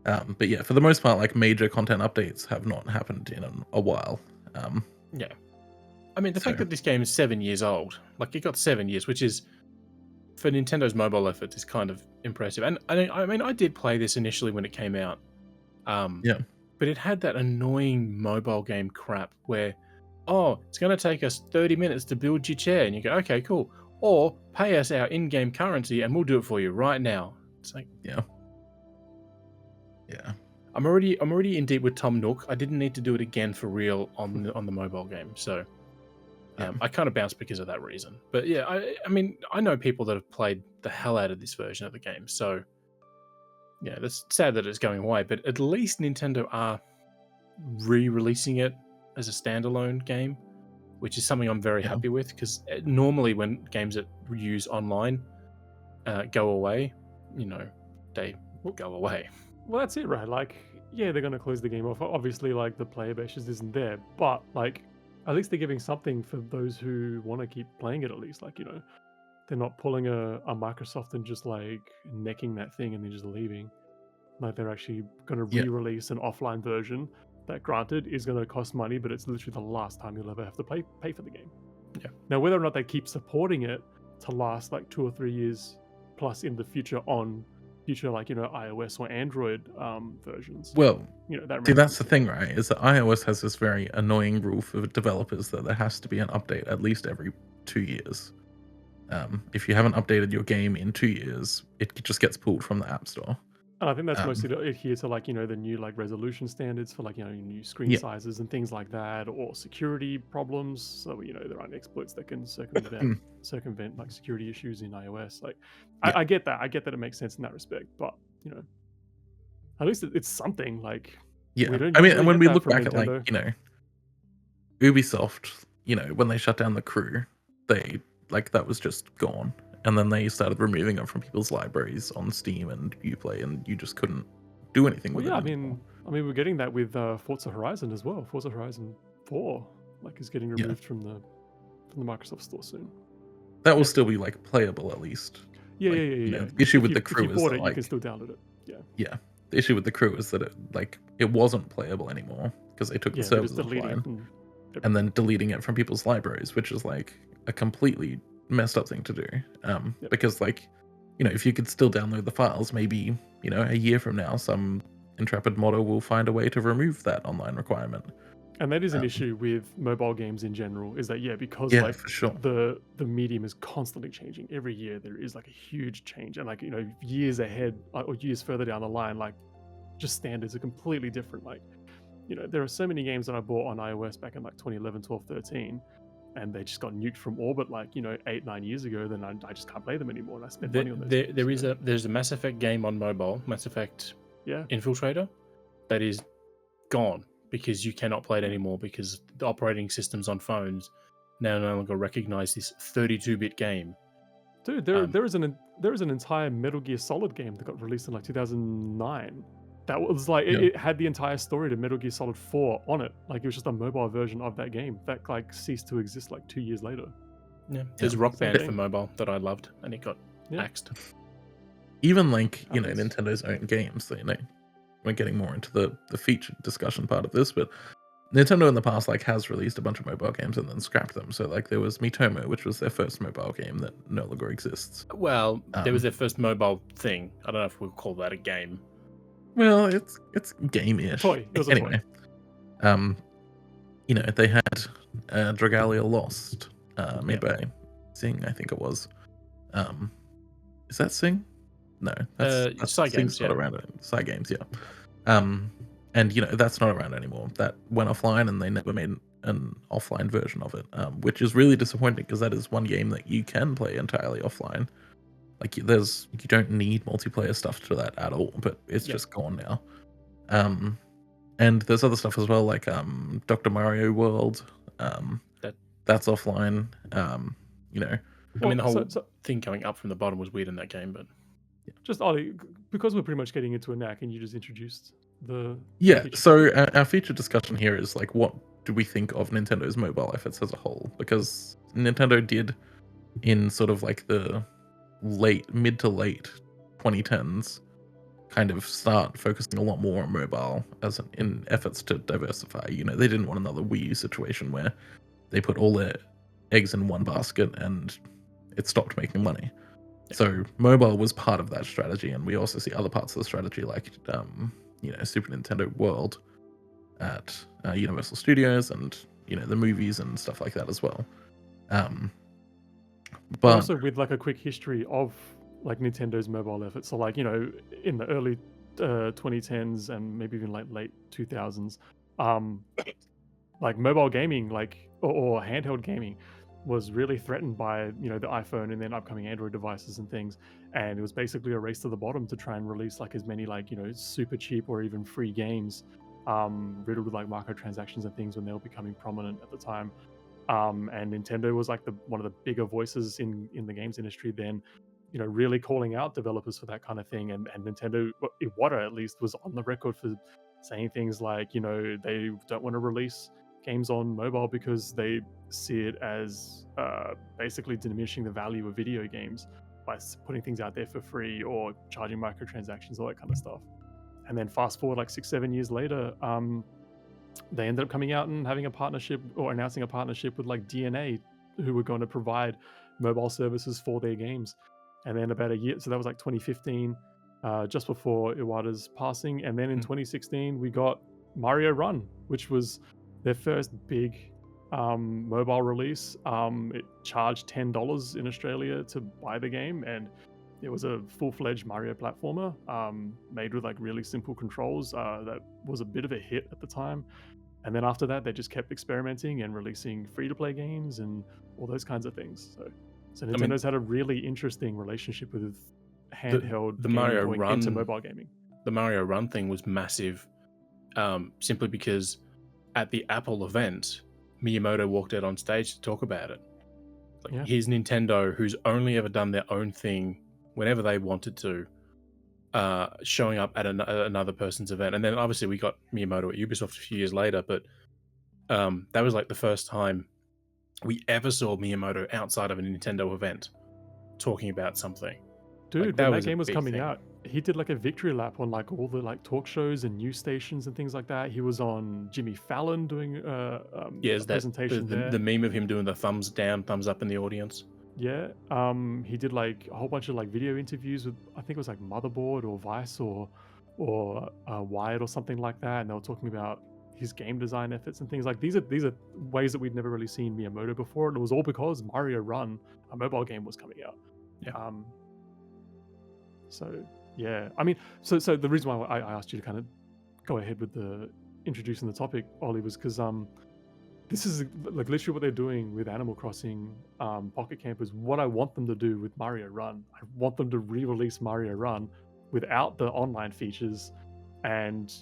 But yeah, for the most part, like major content updates have not happened in a while. Yeah, I mean the fact So- that this game is 7 years old, like it got 7 years, which is for Nintendo's mobile efforts is kind of impressive. And I mean I did play this initially when it came out. Yeah. But it had that annoying mobile game crap where, oh, it's going to take us 30 minutes to build your chair. And you go, okay, cool. Or pay us our in-game currency and we'll do it for you right now. It's like, Yeah. I'm already in deep with Tom Nook. I didn't need to do it again for real on the mobile game. So I kind of bounced because of that reason. But yeah, I mean, I know people that have played the hell out of this version of the game. So yeah, that's sad that it's going away. But at least Nintendo are re-releasing it as a standalone game, which is something I'm very happy with, because normally when games that use online go away, they go away. Well, that's it, right? Like, yeah, they're going to close the game off. Obviously, like, the player base just isn't there. But, like, at least they're giving something for those who want to keep playing it, at least. Like, they're not pulling a Microsoft and just, like, necking that thing and then just leaving. Like, they're actually going to re-release an offline version that, granted, is going to cost money, but it's literally the last time you'll ever have to pay for the game. Yeah. Now, whether or not they keep supporting it to last, like, 2 or 3 years plus in the future on future, like, iOS or Android versions. Well, that that's the thing, right? Is that iOS has this very annoying rule for developers that there has to be an update at least every 2 years. If you haven't updated your game in 2 years, it just gets pulled from the App Store. And I think that's mostly to adhere to, like, the new, like, resolution standards for, like, new screen sizes and things like that, or security problems. So, there aren't exploits that can circumvent like security issues in iOS. Like, I get that. I get that it makes sense in that respect. But, at least it's something. Like, Yeah. we don't I mean, usually and when get we that look from back at like, Nintendo. Ubisoft, when they shut down the Crew, they like that was just gone. And then they started removing them from people's libraries on Steam and Uplay, and you just couldn't do anything Well, with yeah, it anymore. I mean, we're getting that with Forza Horizon as well. Forza Horizon 4, like, is getting removed from the Microsoft Store soon. That will still be like playable at least. Yeah, Like, yeah. The issue with the If Crew you is bought that it, you like can still download it. Yeah. the issue with the Crew is that it wasn't playable anymore because they took the servers offline and then deleting it from people's libraries, which is like a completely messed up thing to do. Because like, if you could still download the files, maybe, a year from now, some intrepid modder will find a way to remove that online requirement. And that is an issue with mobile games in general, is that, because like for sure. the medium is constantly changing. Every year there is like a huge change, and like, years ahead or years further down the line, like, just standards are completely different. Like, there are so many games that I bought on iOS back in like 2011, 12, 13, and they just got nuked from orbit like 8-9 years ago. Then I just can't play them anymore, and I spent money on those. There's a Mass Effect game on mobile, Mass Effect Infiltrator, that is gone because you cannot play it anymore because the operating systems on phones now no longer recognize this 32-bit game. Dude, there is an entire Metal Gear Solid game that got released in like 2009 that was like Yeah. it had the entire story to Metal Gear Solid 4 on it. Like it was just a mobile version of that game that like ceased to exist like 2 years later. Yeah, there's Rock Same Band thing. for mobile that I loved, and it got Yeah. axed. Even like, you know, Happens. Nintendo's own games, so, you know, we're getting more into the feature discussion part of this, but Nintendo in the past like has released a bunch of mobile games and then scrapped them. So like there was Miitomo, which was their first mobile game that no longer exists. Well, there was Um, their first mobile thing. I don't know if we'll call that a game. Well, it's game-ish. Toy. It was a Anyway, you know, they had Dragalia Lost, made by Sing, I think it was. Is that Sing? No, that's Side Sing's Games, not yeah. around. Side Games, yeah. And you know that's not around anymore. That went offline, and they never made an offline version of it, which is really disappointing because that is one game that you can play entirely offline. Like you don't need multiplayer stuff to that at all, but it's Yep. just gone now. And there's other stuff as well, like Dr. Mario World. That's offline. You know, I mean, the whole so thing coming up from the bottom was weird in that game, but just Ollie, because we're pretty much getting into it now, can you just introduce the yeah. feature So topic? our feature discussion here is like, what do we think of Nintendo's mobile efforts as a whole? Because Nintendo did in sort of like the mid to late 2010s kind of start focusing a lot more on mobile in efforts to diversify. You know, they didn't want another Wii U situation where they put all their eggs in one basket and it stopped making money. So mobile was part of that strategy, and we also see other parts of the strategy like you know, Super Nintendo World at Universal Studios, and you know, the movies and stuff like that as well. But But also with like a quick history of like Nintendo's mobile efforts. So like, you know, in the early 2010s and maybe even like late 2000s, like mobile gaming, like or handheld gaming, was really threatened by, you know, the iPhone and then upcoming Android devices and things. And it was basically a race to the bottom to try and release like as many like, you know, super cheap or even free games, riddled with like microtransactions and things when they were becoming prominent at the time. And Nintendo was like one of the bigger voices in the games industry then, you know, really calling out developers for that kind of thing. And Nintendo, Iwata at least, was on the record for saying things like, you know, they don't want to release games on mobile because they see it as basically diminishing the value of video games by putting things out there for free or charging microtransactions, all that kind of stuff. And then fast forward like 6-7 years later, they ended up coming out and having a partnership or announcing a partnership with like DNA, who were going to provide mobile services for their games. And then about a year, so that was like 2015, just before Iwata's passing. And then in 2016, we got Mario Run, which was their first big mobile release. It charged $10 in Australia to buy the game, and it was a full-fledged Mario platformer, made with like really simple controls. That was a bit of a hit at the time. And then after that, they just kept experimenting and releasing free-to-play games and all those kinds of things. So Nintendo's had a really interesting relationship with handheld the gaming Mario going Run into mobile gaming. The Mario Run thing was massive, simply because at the Apple event, Miyamoto walked out on stage to talk about it. Like, Yeah. here's Nintendo, who's only ever done their own thing whenever they wanted to, showing up at another person's event. And then obviously we got Miyamoto at Ubisoft a few years later, but that was like the first time we ever saw Miyamoto outside of a Nintendo event talking about something. Dude, Like, when that was a game was big coming thing. out, he did like a victory lap on like all the like talk shows and news stations and things like that. He was on Jimmy Fallon doing Yeah, a is that presentation there. the meme of him doing the thumbs down, thumbs up in the audience? Yeah. He did like a whole bunch of like video interviews with, I think it was like Motherboard or Vice or Wired or something like that, and they were talking about his game design efforts and things like these are ways that we'd never really seen Miyamoto before, and it was all because Mario Run, a mobile game, was coming out. Yeah. So yeah, I mean, so the reason why I asked you to kind of go ahead with the introducing the topic, Ollie, was because this is like literally what they're doing with Animal Crossing Pocket Camp is what I want them to do with Mario Run. I want them to re-release Mario Run without the online features, and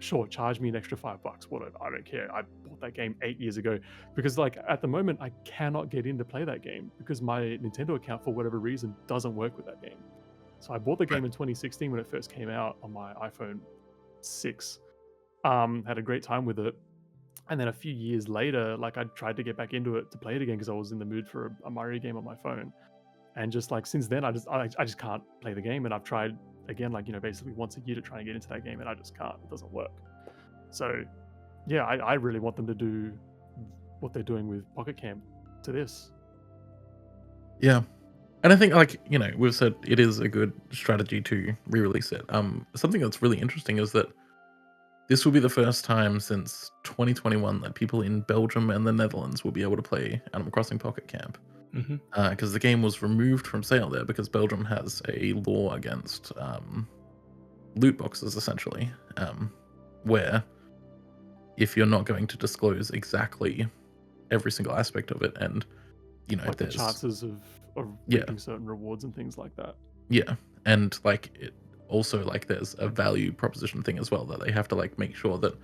sure, charge me an extra $5. Whatever, I don't care. I bought that game 8 years ago because like at the moment I cannot get in to play that game because my Nintendo account for whatever reason doesn't work with that game. So I bought the game in 2016 when it first came out on my iPhone 6. Had a great time with it. And then a few years later, like I tried to get back into it to play it again because I was in the mood for a Mario game on my phone. And just like since then, I just can't play the game. And I've tried again, like basically once a year to try and get into that game, and I just can't. It doesn't work. So yeah, I really want them to do what they're doing with Pocket Camp to this. Yeah. And I think, like, we've said it is a good strategy to re-release it. Something that's really interesting is that this will be the first time since 2021 that people in Belgium and the Netherlands will be able to play Animal Crossing Pocket Camp. Because the game was removed from sale there because Belgium has a law against loot boxes, essentially, where if you're not going to disclose exactly every single aspect of it, and Like the there's chances of Yeah. reaping certain rewards and things like that. Yeah, and like it also, like, there's a value proposition thing as well that they have to like make sure that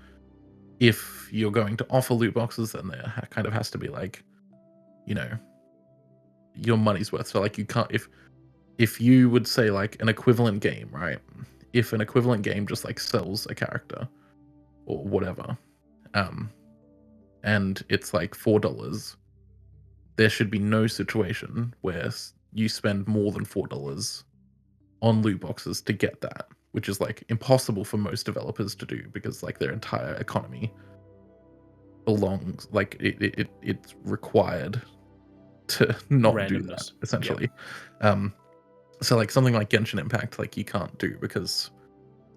if you're going to offer loot boxes, then there kind of has to be like, your money's worth. So like you can't, if you would say like an equivalent game, right? If an equivalent game just like sells a character or whatever, and it's like $4, there should be no situation where you spend more than $4 on loot boxes to get that, which is like impossible for most developers to do because like their entire economy belongs, like it's required to not do that, Randomness. essentially. So like something like Genshin Impact, like you can't do because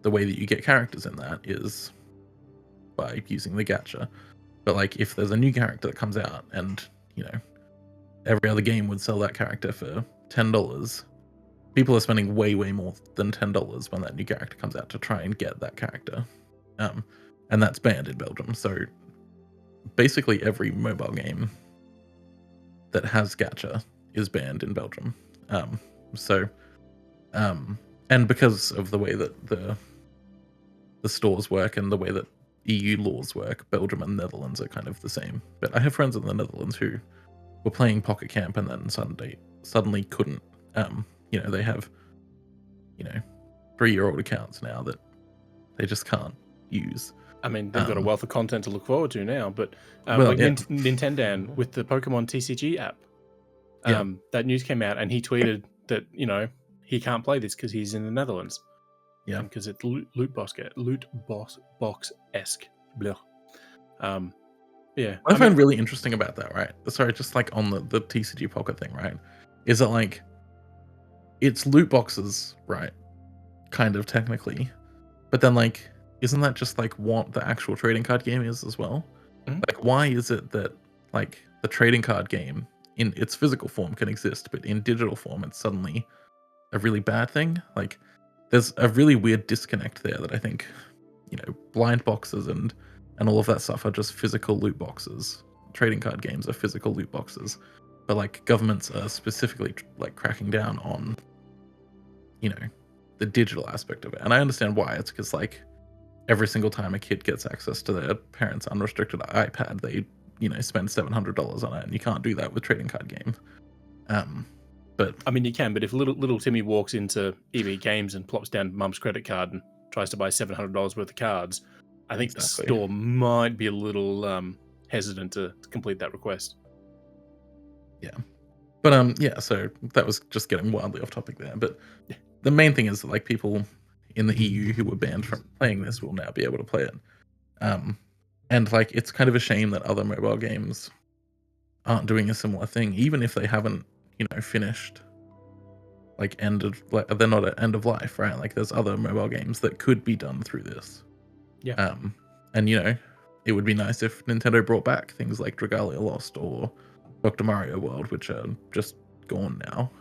the way that you get characters in that is by using the gacha. But like if there's a new character that comes out and every other game would sell that character for $10, people are spending way more than $10 when that new character comes out to try and get that character, and that's banned in Belgium. So basically every mobile game that has gacha is banned in Belgium. And because of the way that the stores work and the way that EU laws work, Belgium and Netherlands are kind of the same. But I have friends in the Netherlands who were playing Pocket Camp and then suddenly couldn't. They have 3-year-old accounts now that they just can't use. I mean, they've got a wealth of content to look forward to now, but Well, yeah. Nintendo with the Pokemon TCG app, Yeah. that news came out, and he tweeted that he can't play this because he's in the Netherlands. Yeah. Because it's loot box esque. Yeah. What I find really interesting about that, right? Sorry, just like on the TCG Pocket thing, right? Is that like it's loot boxes, right? Kind of technically, but then like, isn't that just like what the actual trading card game is as well? Mhm. Like, why is it that like the trading card game in its physical form can exist, but in digital form it's suddenly a really bad thing? Like, there's a really weird disconnect there that I think, blind boxes and all of that stuff are just physical loot boxes. Trading card games are physical loot boxes, but like governments are specifically like cracking down on, the digital aspect of it. And I understand why. It's because like every single time a kid gets access to their parents' unrestricted iPad, they spend $700 on it, and you can't do that with trading card games. But I mean, you can, but if little Timmy walks into EB Games and plops down mum's credit card and tries to buy $700 worth of cards, I think Exactly. the store might be a little hesitant to complete that request. Yeah. But yeah, so that was just getting wildly off topic there. But the main thing is that like people in the EU who were banned from playing this will now be able to play it. And like it's kind of a shame that other mobile games aren't doing a similar thing, even if they haven't, finished like they're not at end of life, right? Like there's other mobile games that could be done through this. Yeah. And it would be nice if Nintendo brought back things like Dragalia Lost or Dr. Mario World, which are just gone now.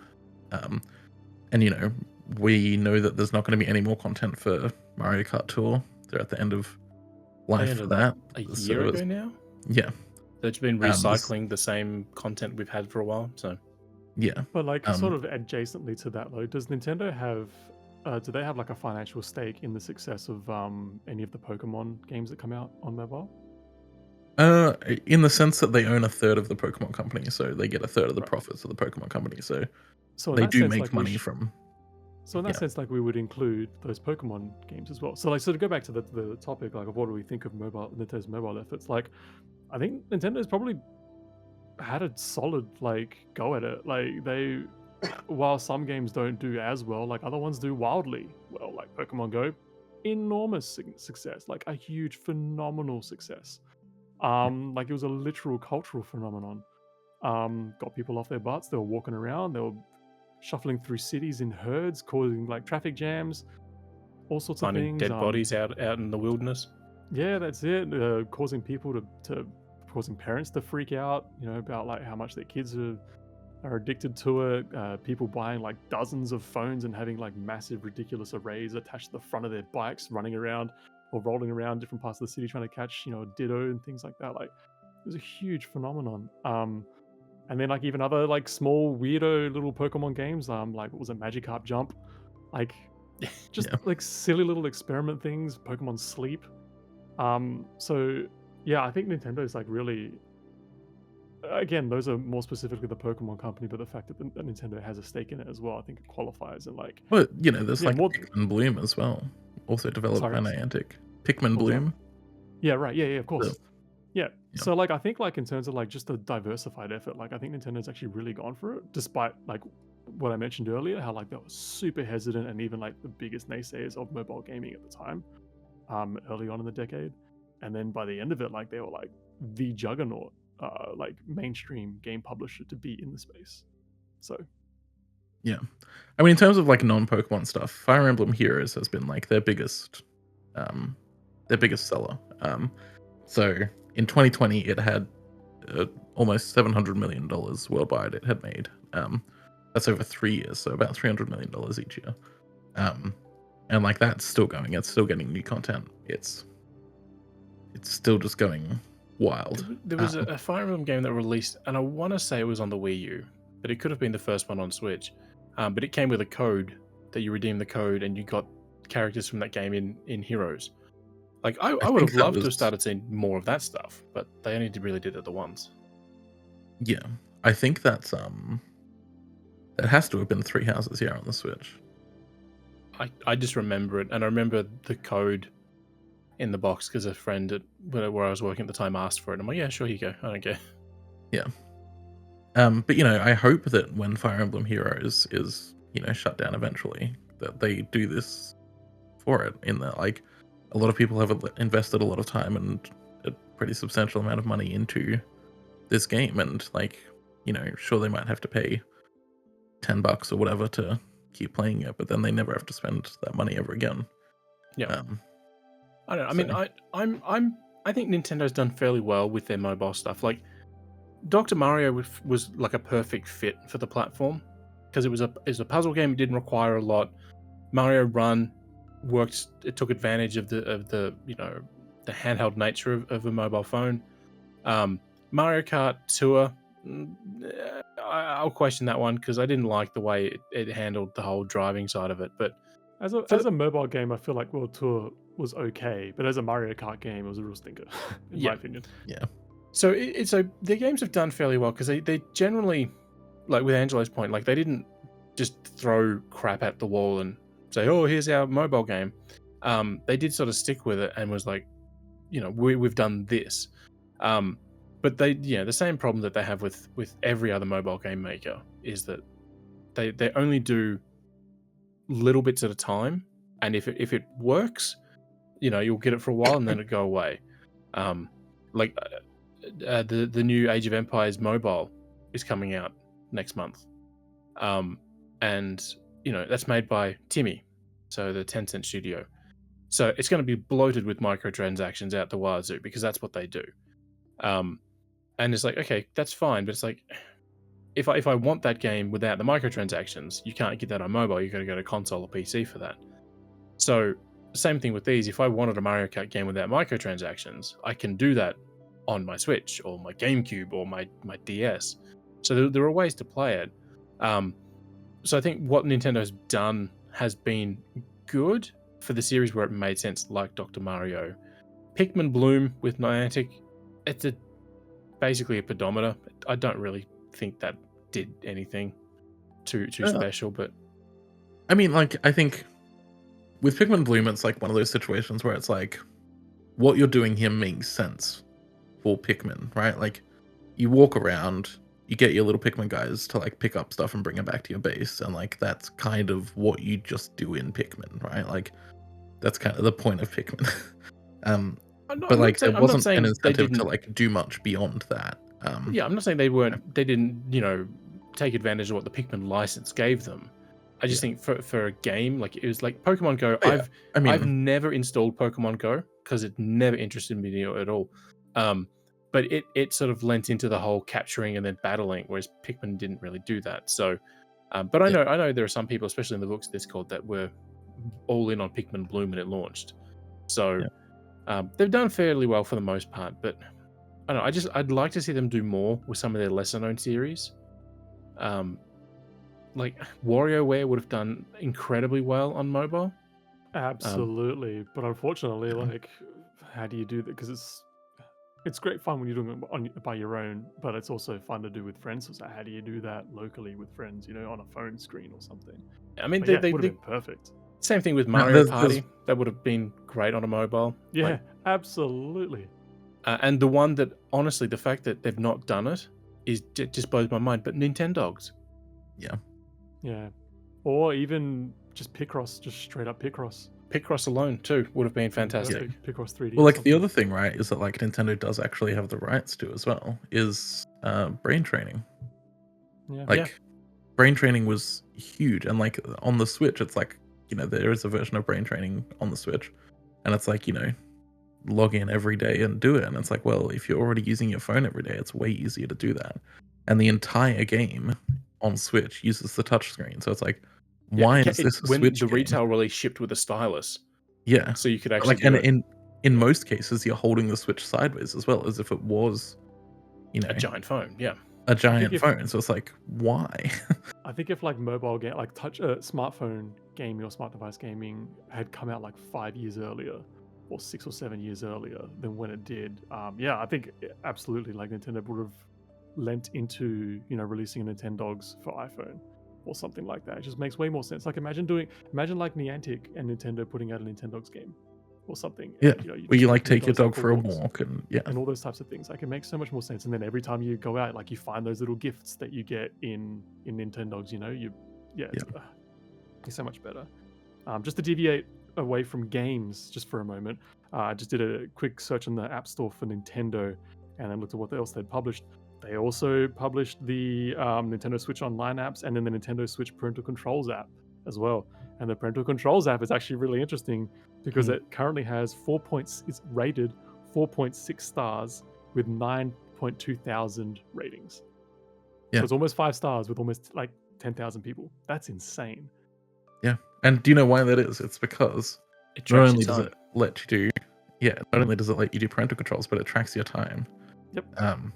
And we know that there's not going to be any more content for Mario Kart Tour. They're at the end of life for that. A year ago now? Yeah. They've been recycling the same content we've had for a while, so... Yeah. But like sort of adjacently to that though, does Nintendo have do they have like a financial stake in the success of any of the Pokemon games that come out on mobile? In the sense that they own a third of the Pokemon company, so they get a third of the Right. profits of the Pokemon company. So So in they that do sense, make like, we money from. So in that Yeah. sense, like we would include those Pokemon games as well. So like, so to go back to the topic, like of what do we think of Nintendo's mobile efforts? Like, I think Nintendo's probably had a solid like go at it. Like they, while some games don't do as well, like other ones do wildly well. Like Pokemon Go, enormous success, like a huge, phenomenal success. Like it was a literal cultural phenomenon. Got people off their butts. They were walking around. They were shuffling through cities in herds, causing like traffic jams, all sorts of Finding things. dead bodies out in the wilderness. Yeah, that's it. Causing people to causing parents to freak out, you know, about like how much their kids are addicted to it. People buying like dozens of phones and having like massive, ridiculous arrays attached to the front of their bikes, running around or rolling around different parts of the city trying to catch, you know, a Ditto and things like that. Like it was a huge phenomenon. And then like even other like small weirdo little Pokemon games, like what was it, Magikarp Jump, like just Yeah. like silly little experiment things, Pokemon Sleep. So yeah, I think Nintendo's like really, again, those are more specifically the Pokemon company, but the fact that Nintendo has a stake in it as well, I think it qualifies. And like, But there's yeah, like more. Pikmin Bloom as well, also developed Sorry, by Niantic. Pikmin what was that? Bloom. Yeah, right. Yeah, of course. The, Yeah. yeah. So like I think like in terms of like just a diversified effort, like I think Nintendo's actually really gone for it, despite like what I mentioned earlier, how like they were super hesitant and even like the biggest naysayers of mobile gaming at the time, early on in the decade. And then by the end of it, like they were like the juggernaut, like mainstream game publisher to be in the space. So Yeah. I mean, in terms of like non-Pokemon stuff, Fire Emblem Heroes has been like um, their biggest seller. So in 2020, it had almost $700 million worldwide. It had made. That's over 3 years, so about $300 million each year. And like that's still going. It's still getting new content. It's still just going wild. There was a Fire Emblem game that released, and I want to say it was on the Wii U, but it could have been the first one on Switch. But it came with a code that you redeem the code, and you got characters from that game in Heroes. Like I would think have that loved to was- have started seeing more of that stuff, but they only really did it the once. Yeah, I think that's that has to have been Three Houses here on the Switch. I just remember it, and I remember the code in the box because a friend at where I was working at the time asked for it. I'm like, yeah, sure, here you go. I don't care. Yeah. But I hope that when Fire Emblem Heroes is shut down eventually, that they do this for it. In that, like, a lot of people have invested a lot of time and a pretty substantial amount of money into this game, and like, sure they might have to pay $10 or whatever to keep playing it, but then they never have to spend that money ever again. Yeah. I don't know. I mean, so- I think Nintendo's done fairly well with their mobile stuff. Like, Dr. Mario was like a perfect fit for the platform because it was a puzzle game. It didn't require a lot. Mario Run worked. It took advantage of the the handheld nature of a mobile phone. Mario Kart Tour, I'll question that one because I didn't like the way it handled the whole driving side of it. But as a mobile game, I feel like World Tour was okay, but as a Mario Kart game, it was a real stinker, in my opinion. Yeah. So their games have done fairly well because they generally, like with Angelo's point, like they didn't just throw crap at the wall and say, "Oh, here's our mobile game." They did sort of stick with it and was like, we've done this. But the same problem that they have with every other mobile game maker is that they only do little bits at a time, and if it works, you'll get it for a while and then it go away. The new Age of Empires mobile is coming out next month, and that's made by Timmy, so the Tencent studio. So it's going to be bloated with microtransactions out the wazoo because that's what they do. And it's like, okay, that's fine, but it's like, if I want that game without the microtransactions, you can't get that on mobile. You got to go to console or PC for that. So same thing with these. If I wanted a Mario Kart game without microtransactions, I can do that on my Switch or my GameCube or my DS. So there are ways to play it. So I think what Nintendo's done has been good for the series where it made sense, like Dr. Mario. Pikmin Bloom with Niantic, it's basically a pedometer. I don't really think that did anything too special, but I mean, like, I think with Pikmin Bloom, it's like one of those situations where it's like, what you're doing here makes sense for Pikmin, right? Like, you walk around, you get your little Pikmin guys to like pick up stuff and bring it back to your base, and like that's kind of what you just do in Pikmin, right? Like, that's kind of the point of Pikmin. um, but like, there I'm not wasn't an saying they incentive to didn't. like do much beyond that. Yeah, I'm not saying they weren't. They didn't, take advantage of what the Pikmin license gave them. I just Yeah. think for a game like it was like Pokemon Go. But yeah, I I've mean, never installed Pokemon Go because it never interested me at all. But it sort of lent into the whole capturing and then battling, whereas Pikmin didn't really do that. So, but yeah, I know there are some people, especially in the Vookcast Discord, that were all in on Pikmin Bloom when it launched. So yeah. they've done fairly well for the most part. But I don't know. I'd like to see them do more with some of their lesser known series. Like WarioWare would have done incredibly well on mobile. Absolutely, but unfortunately, Yeah. like, how do you do that? Because it's great fun when you're doing it by your own, but it's also fun to do with friends. So how do you do that locally with friends? On a phone screen or something. I mean, But yeah, it would have been perfect. same thing with Now, Mario there's Party. That would have been great on a mobile. Yeah, Like, absolutely. and the one that honestly, the fact that they've not done it is just blows my mind. But Nintendogs, Yeah, or even just Picross, just straight up Picross. Picross alone too would have been fantastic. Picross 3D. well, or like the something. other thing, right, is that like Nintendo does actually have the rights to as well is brain training. Yeah. Like, brain training was huge, and like on the Switch, it's like there is a version of brain training on the Switch, and it's like log in every day and do it, and it's like, well, if you're already using your phone every day, it's way easier to do that, and the entire game on Switch uses the touchscreen, so it's like, why is this a when Switch the game? retail release shipped with a stylus? Yeah, So you could actually like, do and it. in most cases, you're holding the Switch sideways as well, as if it was, A giant phone, yeah. a giant if- phone. So it's like, why? I think if like mobile game, like smartphone gaming or smart device gaming had come out like 5 years earlier, or 6 or 7 years earlier than when it did, yeah, I think absolutely like Nintendo would have lent into releasing a Nintendogs for iPhone or something like that. It just makes way more sense. Like imagine like Niantic and Nintendo putting out a Nintendogs game or something. Yeah, and, where just you like taking take your dogs out dog for a walks walk, and yeah, and all those types of things. Like it makes so much more sense. And then every time you go out, like you find those little gifts that you get in Nintendogs. It's so much better. Just to deviate away from games just for a moment, I just did a quick search on the App Store for Nintendo, and then looked at what else they'd published. They also published the Nintendo Switch Online apps, and then the Nintendo Switch Parental Controls app as well. And the Parental Controls app is actually really interesting because it currently has it's rated 4.6 stars with 9.2 thousand ratings. Yeah. So it's almost 5 stars with almost like 10,000 people. That's insane. yeah. And do you know why that is? It's because It not tracks only your does time. it let you do, not only does it let you do parental controls, but it tracks your time. Yep.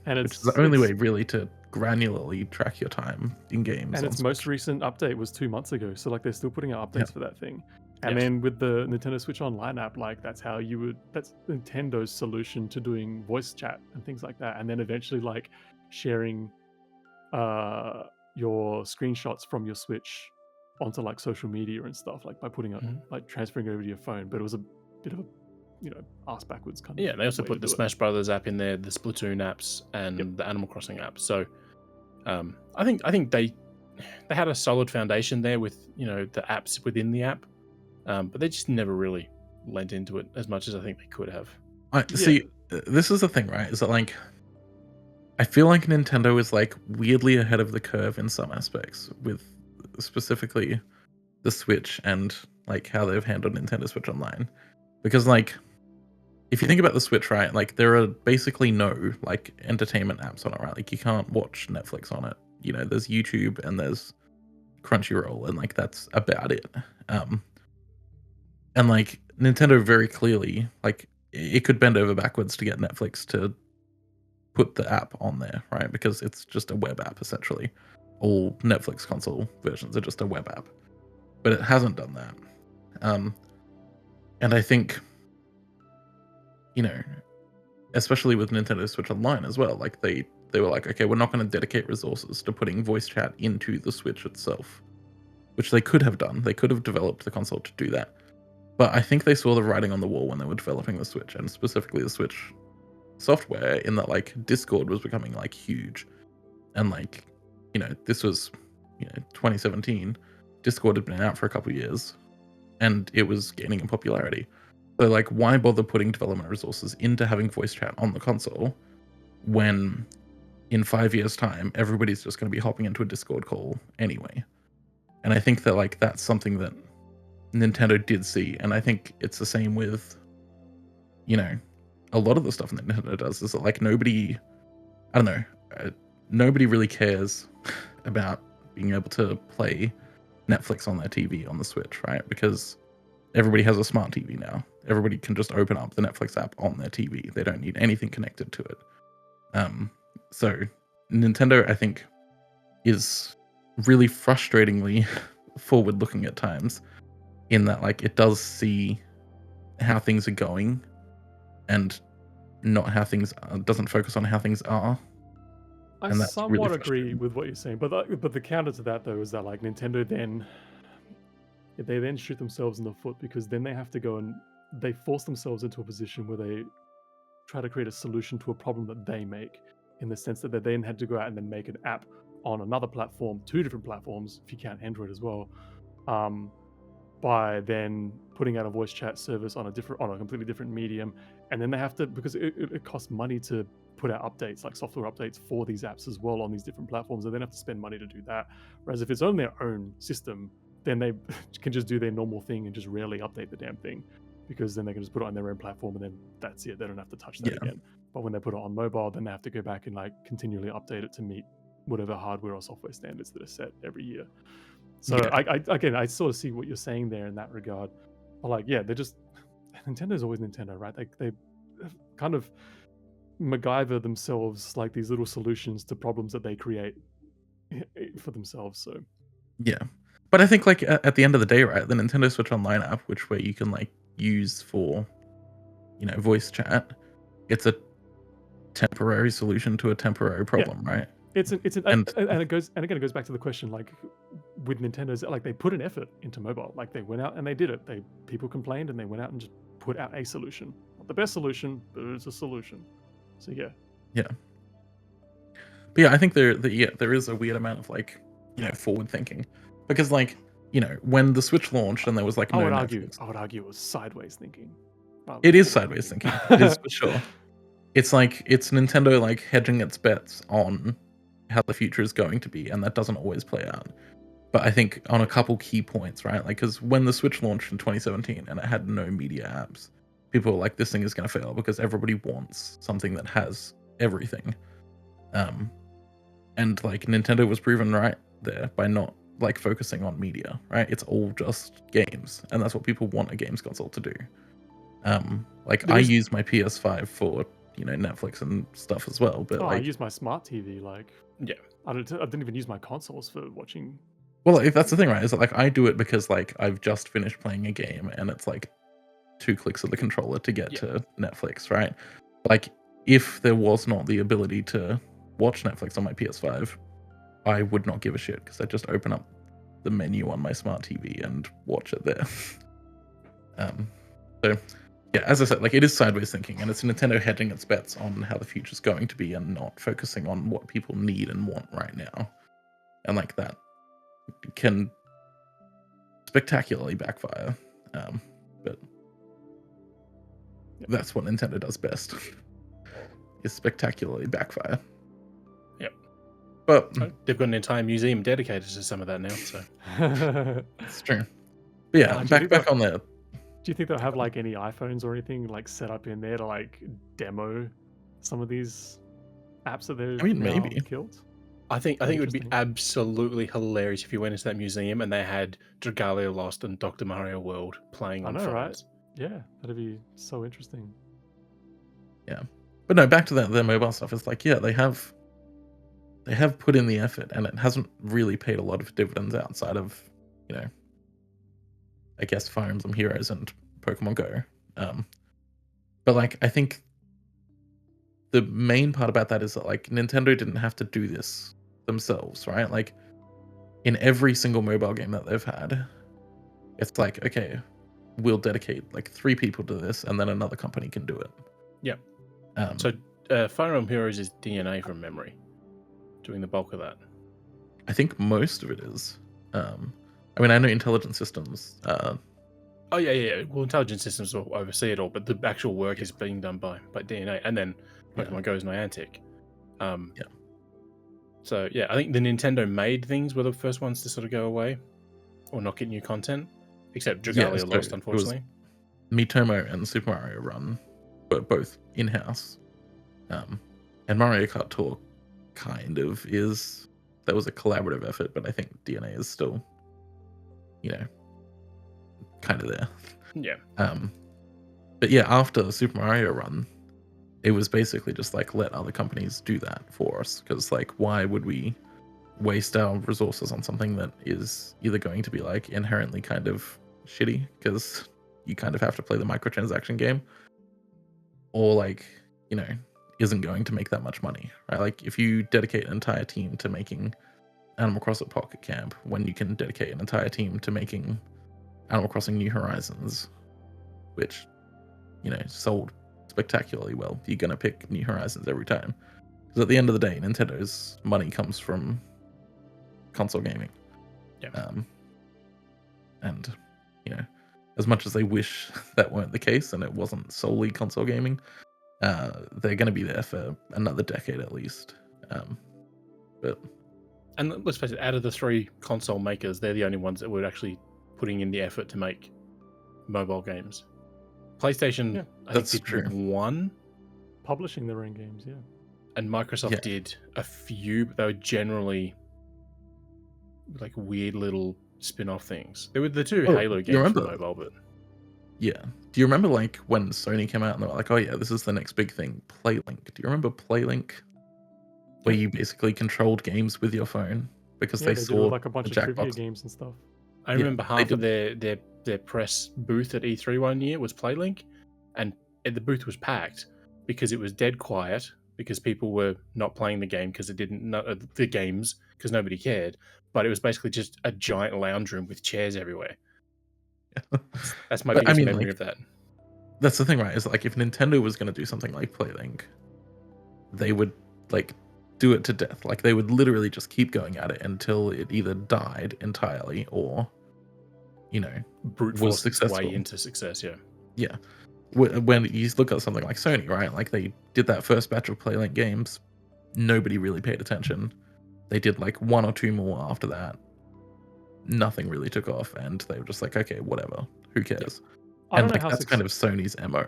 And which is the only way really to granularly track your time in games. And on its most Switch. recent update was 2 months ago, so like they're still putting out updates for that thing. And Yes. then with the Nintendo Switch Online app, like that's Nintendo's solution to doing voice chat and things like that. And then eventually like sharing your screenshots from your Switch onto like social media and stuff, like by putting up like transferring over to your phone. But it was a bit of a ass backwards kind of. Yeah, they also way put to the do it. Smash Brothers app in there, the Splatoon apps, and the Animal Crossing app. So, I think they had a solid foundation there with the apps within the app, but they just never really lent into it as much as I think they could have. See, this is the thing, right? Is that like, I feel like Nintendo is like weirdly ahead of the curve in some aspects with specifically the Switch and like how they've handled Nintendo Switch Online, because like, if you think about the Switch, right, like there are basically no like entertainment apps on it, right? Like you can't watch Netflix on it. There's YouTube and there's Crunchyroll, and like that's about it. And like Nintendo very clearly, like it could bend over backwards to get Netflix to put the app on there, right? Because it's just a web app essentially. All Netflix console versions are just a web app, but it hasn't done that. And I think, especially with Nintendo Switch Online as well, like they were like, okay, we're not going to dedicate resources to putting voice chat into the Switch itself. which they could have done. They could have developed the console to do that. But I think they saw the writing on the wall when they were developing the Switch, and specifically the Switch software, in that like Discord was becoming like huge. And like, this was 2017. Discord had been out for a couple of years and it was gaining in popularity. So like, why bother putting development resources into having voice chat on the console when in 5 years time everybody's just going to be hopping into a Discord call anyway? And I think that like that's something that Nintendo did see, and I think it's the same with a lot of the stuff that Nintendo does, is that like nobody really cares about being able to play Netflix on their TV on the Switch, right? Because everybody has a smart TV now. Everybody can just open up the Netflix app on their TV. They don't need anything connected to it. So Nintendo, I think, is really frustratingly forward-looking at times, in that like it does see how things are going and not how things doesn't focus on how things are. I And that's really somewhat agree frustrating. with what you're saying, but the counter to that though is that like Nintendo then shoot themselves in the foot, because then they have to go and they force themselves into a position where they try to create a solution to a problem that they make, in the sense that they then had to go out and then make an app on another platform, 2 different platforms if you count Android as well, by then putting out a voice chat service on a completely different medium, and then they have to, because it costs money to put out updates, like software updates for these apps as well on these different platforms, and then have to spend money to do that. Whereas if it's on their own system, then they can just do their normal thing and just rarely update the damn thing, because then they can just put it on their own platform and then that's it. They don't have to touch that again. But when they put it on mobile, then they have to go back and like continually update it to meet whatever hardware or software standards that are set every year. So I sort of see what you're saying there in that regard. But like, yeah, they're just, Nintendo's always Nintendo, right? They kind of MacGyver themselves like these little solutions to problems that they create for themselves. So yeah, but I think like at the end of the day, right, the Nintendo Switch Online app, where you can like use for voice chat, it's a temporary solution to a temporary problem, right? and it goes back to the question, like with Nintendo's, like they put an effort into mobile, like they went out and they did it. People complained and they went out and just put out a solution, not the best solution, but it's a solution. So yeah. But yeah, I think there is a weird amount of like forward thinking, because like when the Switch launched and there was like no Netflix, I would argue it was sideways thinking. It is sideways thinking. It is for sure. It's like it's Nintendo like hedging its bets on how the future is going to be, and that doesn't always play out. But I think on a couple key points, right? Like, because when the Switch launched in 2017 and it had no media apps, people were like, "This thing is going to fail," because everybody wants something that has everything. And like Nintendo was proven right there by not like focusing on media, right? It's all just games, and that's what people want a games console to do. I use my PS5 for Netflix and stuff as well, but I use my smart TV. Like, yeah, I didn't even use my consoles for watching. Well, if that's the thing, right? Is that like I do it because like I've just finished playing a game and it's like 2 clicks of the controller to get to Netflix, right? Like if there was not the ability to watch Netflix on my PS5, I would not give a shit, because I just open up the menu on my smart TV and watch it there. So yeah, as I said, like it is sideways thinking, and it's Nintendo hedging its bets on how the future's going to be and not focusing on what people need and want right now. And like that can spectacularly backfire. But that's what Nintendo does best. Is spectacularly backfire. Yep. But they've got an entire museum dedicated to some of that now, so it's true. But yeah, back on the. Do you think they'll have like any iPhones or anything like set up in there to like demo some of these apps that they've maybe killed? I think it would be absolutely hilarious if you went into that museum and they had Dragalia Lost and Dr. Mario World playing on phones. Right? Yeah, that'd be so interesting. Yeah, but no, back to their mobile stuff. It's like, yeah, they have put in the effort, and it hasn't really paid a lot of dividends outside of I guess Fire Emblem Heroes and Pokemon Go. But like I think the main part about that is that like Nintendo didn't have to do this themselves, right? Like in every single mobile game that they've had, it's like, okay, we'll dedicate like 3 people to this, and then another company can do it. Yeah. Um, So Fire Emblem Heroes is DNA from memory, doing the bulk of that. I think most of it is. I mean, I know Intelligent Systems. Oh yeah. Well, intelligent systems will oversee it all, but the actual work is being done by DNA, and then Pokemon Go is Niantic. Yeah. So yeah, I think the Nintendo made things were the first ones to sort of go away or not get new content, except Dragalia so lost, it was unfortunately. Miitomo and Super Mario Run were both in-house. And Mario Kart Tour kind of is. That was a collaborative effort, but I think DNA is still, kind of there. Yeah. But yeah, after Super Mario Run, it was basically just like, let other companies do that for us, because like, why would we waste our resources on something that is either going to be like inherently kind of shitty because you kind of have to play the microtransaction game, or like, isn't going to make that much money, right? Like, if you dedicate an entire team to making Animal Crossing Pocket Camp, when you can dedicate an entire team to making Animal Crossing New Horizons, which, sold spectacularly well, you're going to pick New Horizons every time. Because at the end of the day, Nintendo's money comes from console gaming. Yeah. And, as much as they wish that weren't the case and it wasn't solely console gaming, they're going to be there for another decade at least. And let's face it, out of the 3 console makers, they're the only ones that were actually putting in the effort to make mobile games. PlayStation, I think, did true. 1. Publishing their own games, yeah. And Microsoft did a few, but they were generally like weird little spin-off things. There were the 2 Halo games for mobile, but... Yeah. Do you remember like when Sony came out and they were like, oh yeah, this is the next big thing, PlayLink? Do you remember PlayLink? Where you basically controlled games with your phone because they saw did like a bunch of trivia games and stuff. I remember half of their press booth at E3 one year was PlayLink, and the booth was packed because it was dead quiet because people were not playing the game because it didn't know the games because nobody cared. But it was basically just a giant lounge room with chairs everywhere. That's my biggest memory of that. That's the thing, right? Is like if Nintendo was going to do something like PlayLink, they would like do it to death. Like they would literally just keep going at it until it either died entirely or, brute was force successful. Its way into success. Yeah. Yeah. When you look at something like Sony, right? Like they did that first batch of PlayLink games, nobody really paid attention. They did like 1 or 2 more after that. Nothing really took off, and they were just like, okay, whatever, who cares? I don't And know like how that's kind of Sony's MO.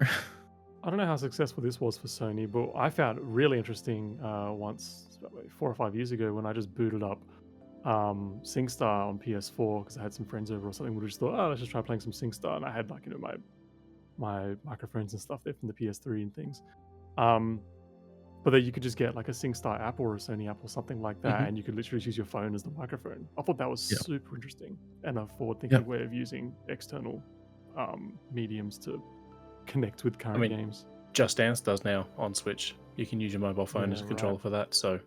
I don't know how successful this was for Sony, but I found it really interesting once, about 4 or 5 years ago, when I just booted up SingStar on PS4 because I had some friends over or something. We just thought, oh, let's just try playing some SingStar, and I had like my microphones and stuff there from the PS3 and things. But then you could just get like a SingStar app or a Sony app or something like that, and you could literally use your phone as the microphone. I thought that was super interesting and a forward-thinking way of using external mediums to connect with current games. Just Dance does now on Switch. You can use your mobile phone as a controller for that. So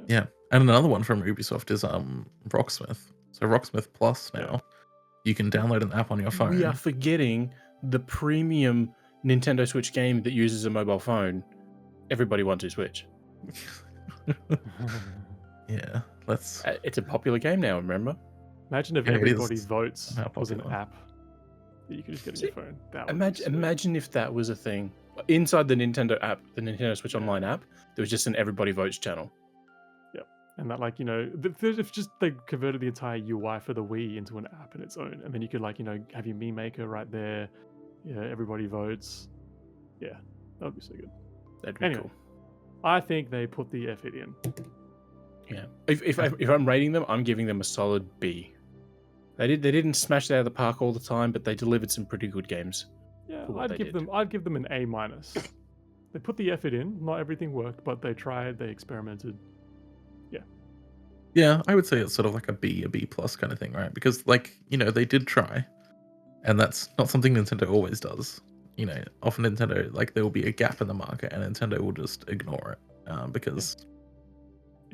yeah, and another one from Ubisoft is Rocksmith. So Rocksmith Plus now, you can download an app on your phone. We are forgetting the premium Nintendo Switch game that uses a mobile phone. Everybody wants to Switch. Yeah, let's. It's a popular game now. Remember? Imagine if Everybody Votes was an app that you could just get on your phone. That imagine if that was a thing inside the Nintendo app, the Nintendo Switch Online app. There was just an Everybody Votes channel. Yep, and that if just they converted the entire UI for the Wii into an app in its own, and then you could have your meme maker right there. Yeah, Everybody Votes. Yeah, that would be so good. That'd be cool. I think they put the effort in. Yeah. If I'm rating them, I'm giving them a solid B. They didn't smash it out of the park all the time, but they delivered some pretty good games. Yeah, I'd give them an A-. They put the effort in. Not everything worked, but they tried. They experimented. Yeah. Yeah, I would say it's sort of like a B plus kind of thing, right? Because they did try, and that's not something Nintendo always does. Often Nintendo, there will be a gap in the market and Nintendo will just ignore it because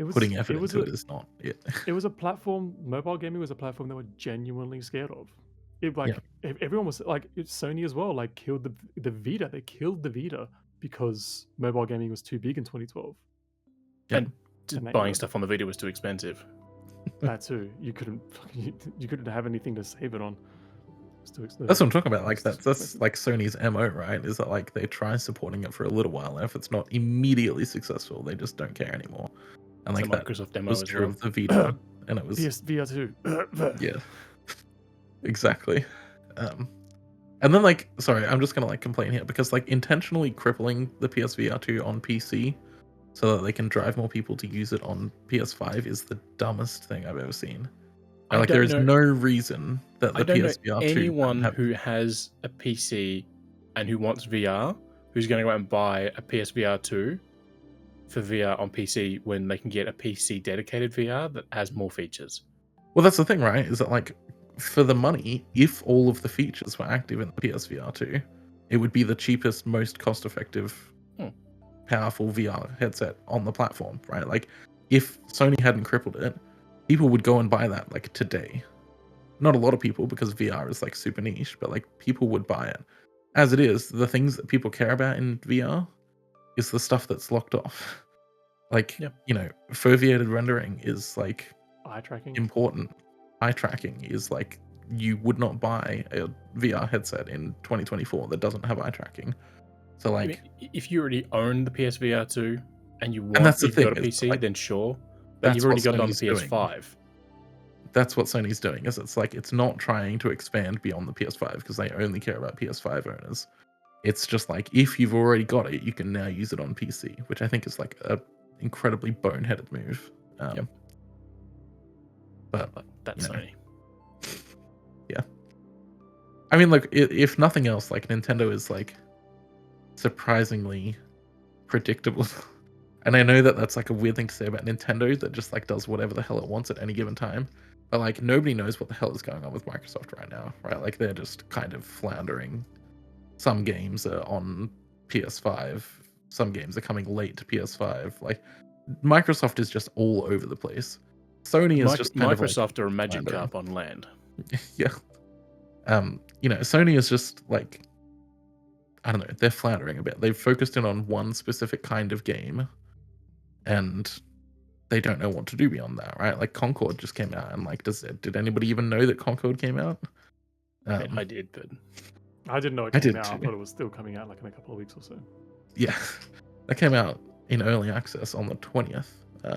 It was putting effort it was into a it is not it. it was a platform. Mobile gaming was a platform they were genuinely scared of. It Yeah. everyone was like, it's Sony as well. Like killed the Vita. They killed the Vita because mobile gaming was too big in 2012. Yeah. And And that buying year. stuff on the Vita was too expensive. That too. You couldn't you couldn't have anything to save it on. It's too That's what I'm talking about. Like it's too that's expensive. like Sony's MO, right? Is that like they try supporting it for a little while, and if it's not immediately successful, they just don't care anymore. And It's a like that Microsoft demo was as true well. of the Vita, and it was VR 2. yeah, exactly. And then like, sorry, I'm just gonna like complain here because like intentionally crippling the PSVR 2 on PC so that they can drive more people to use it on PS5 is the dumbest thing I've ever seen. I Like, there don't is know. no reason that I the don't know PSVR 2 anyone couldn't have. who has a PC and who wants VR who's going to go out and buy a PSVR 2 for VR on PC when they can get a PC dedicated VR that has more features. Well, that's the thing, right? Is that like for the money, if all of the features were active in the PSVR 2, it would be the cheapest, most cost-effective, powerful VR headset on the platform, right? Like, if Sony hadn't crippled it, people would go and buy that like today. Not a lot of people because VR is like super niche, but like people would buy it. As it is, the things that people care about in VR is the stuff that's locked off. Like, Yep. you know, foveated rendering is like Eye tracking. important. Eye tracking is like you would not buy a VR headset in 2024 that doesn't have eye tracking. So I like, mean, if you already own the PSVR 2 and you and that's the you've got a thing, is PC, like, then sure. But you've that's what already got it on the Sony's doing. PS5. That's what Sony's doing. Is it's like it's not trying to expand beyond the PS5 because they only care about PS5 owners. It's just like if you've already got it, you can now use it on PC, which I think is like a incredibly boneheaded move. Yep. But That's you know. Sony. Yeah. I mean, like, if nothing else, like, Nintendo is, like, surprisingly predictable. And I know that that's, like, a weird thing to say about Nintendo that just, like, does whatever the hell it wants at any given time. But, like, nobody knows what the hell is going on with Microsoft right now, right? Like, they're just kind of floundering. Some games are on PS5. Some games are coming late to PS5. Like, Microsoft is just all over the place. Sony is just kind of like Microsoft are a magic floundering. carp on land. Yeah. You know, Sony is just like, I don't know, they're floundering a bit. They've focused in on one specific kind of game and they don't know what to do beyond that, right? Like Concord just came out and like, did anybody even know that Concord came out? I did, but I didn't know it I came did out. I too. thought it was still coming out like in a couple of weeks or so. Yeah, that came out in early access on the 20th.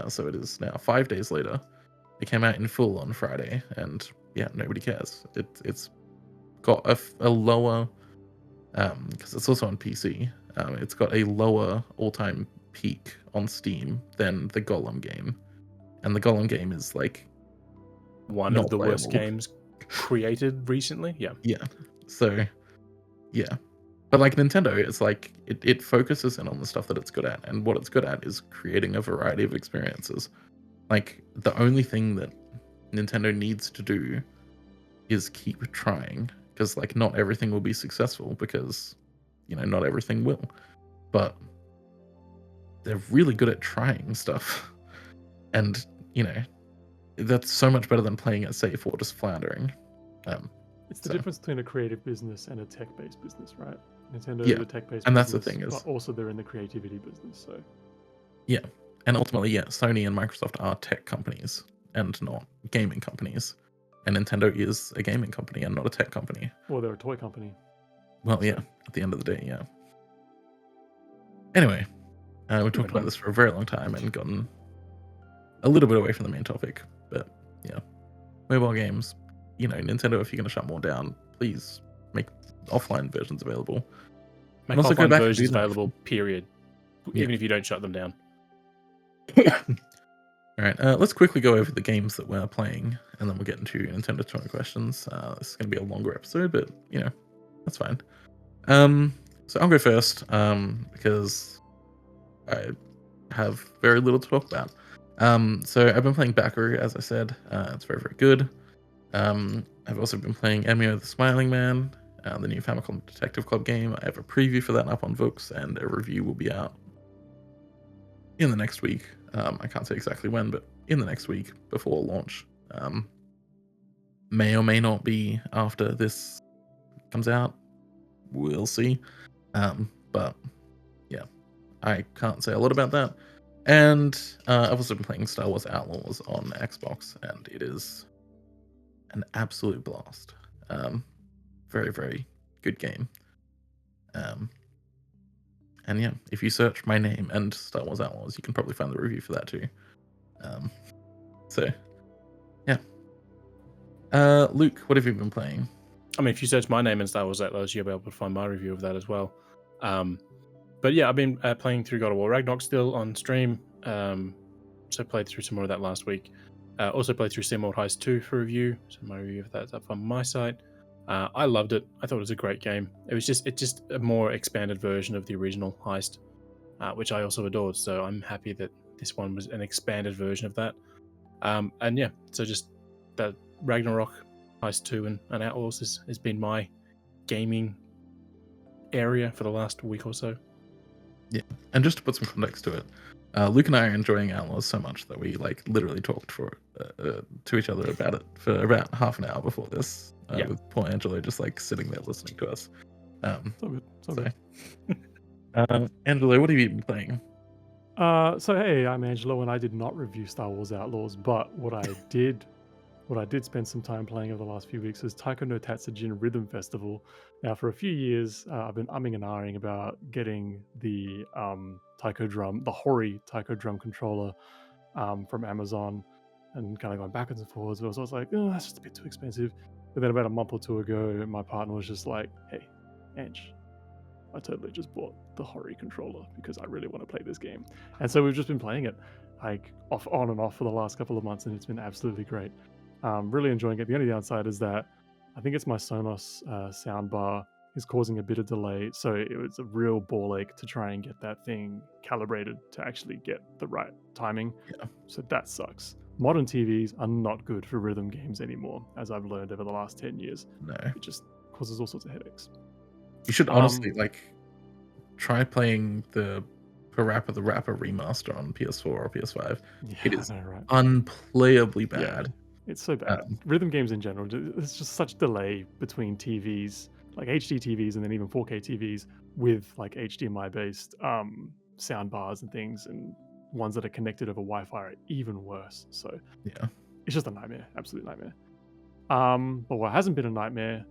So it is now 5 days later. It came out in full on Friday and yeah, nobody cares. It's got a lower, because it's also on PC. It's got a lower all-time peak on Steam than the Golem game, and the Golem game is like one not of the worst playable. games created recently. Yeah. Yeah. So, yeah. But like Nintendo, it's like it focuses in on the stuff that it's good at, and what it's good at is creating a variety of experiences. Like the only thing that Nintendo needs to do is keep trying, because like not everything will be successful because you know not everything will, but they're really good at trying stuff, and you know that's so much better than playing it safe or just floundering. It's the So- difference between a creative business and a tech-based business, right? Nintendo Yeah, is a tech-based and that's business, the thing is- but also they're in the creativity business. So And ultimately, yeah, Sony and Microsoft are tech companies and not gaming companies. And Nintendo is a gaming company and not a tech company. or they're a toy company. Well, yeah, at the end of the day, yeah. Anyway, we talked about this for a very long time and gotten a little bit away from the main topic. But yeah, mobile games, you know, Nintendo, if you're going to shut more down, please make offline versions available. Make also go offline back and versions do that. available, period. Yeah. Even if you don't shut them down. All right, let's quickly go over the games that we're playing, and then we'll get into Nintendo 20 questions. This is going to be a longer episode, but you know, that's fine. So I'll go first because I have very little to talk about. So I've been playing Bakeru, as I said. It's very, very good. I've also been playing Emio the Smiling Man, the new Famicom Detective Club game. I have a preview for that up on Vookcast, and a review will be out in the next week. I can't say exactly when, but in the next week before launch. May or may not be after this comes out. We'll see. But yeah, I can't say a lot about that. And I've also been playing Star Wars Outlaws on Xbox, and it is an absolute blast. Very, very good game. And yeah, if you search my name and Star Wars Outlaws, you can probably find the review for that too. So yeah. Luke, what have you been playing? I mean, if you search my name in Star Wars Outlaws, you'll be able to find my review of that as well. But yeah, I've been playing through God of War Ragnarok still on stream. So played through some more of that last week. Also played through SimWorld Heist 2 for review. So my review of that's up on my site. I loved it. I thought it was a great game. It's just a more expanded version of the original Heist, which I also adored. So I'm happy that this one was an expanded version of that. And yeah, so just that Ragnarok, Heist 2, and Outlaws has been my gaming area for the last week or so. Yeah, and just to put some context to it, Luke and I are enjoying Outlaws so much that we like literally talked to each other about it for about half an hour before this. With poor Angelo just like sitting there listening to us. So good. Angelo, what have you been playing? So hey, I'm Angelo, and I did not review Star Wars Outlaws, but what I did spend some time playing over the last few weeks is Taiko no Tatsujin Rhythm Festival. Now, for a few years, I've been umming and ahhing about getting the taiko drum, the Hori taiko drum controller from Amazon, and kind of going backwards and forwards. But I was like, oh, that's just a bit too expensive. But then about a month or two ago, my partner was just like, hey, Ange, I totally just bought the Hori controller because I really want to play this game. And so we've just been playing it like on and off for the last couple of months, and it's been absolutely great. Really enjoying it. The only downside is that I think it's my Sonos soundbar is causing a bit of delay. So it was a real ball ache to try and get that thing calibrated to actually get the right timing. Yeah. So that sucks. Modern TVs are not good for rhythm games anymore, as I've learned over the last 10 years. No. It just causes all sorts of headaches. You should honestly try playing the Parappa the Rapper remaster on PS4 or PS5. Yeah, it is I know, right? unplayably bad. It's so bad. Rhythm games in general, there's just such delay between TVs, like HD TVs and then even 4K TVs with like HDMI based sound bars and things, and ones that are connected over Wi-Fi are even worse. So yeah, it's just a nightmare, absolute nightmare. But what hasn't been a nightmare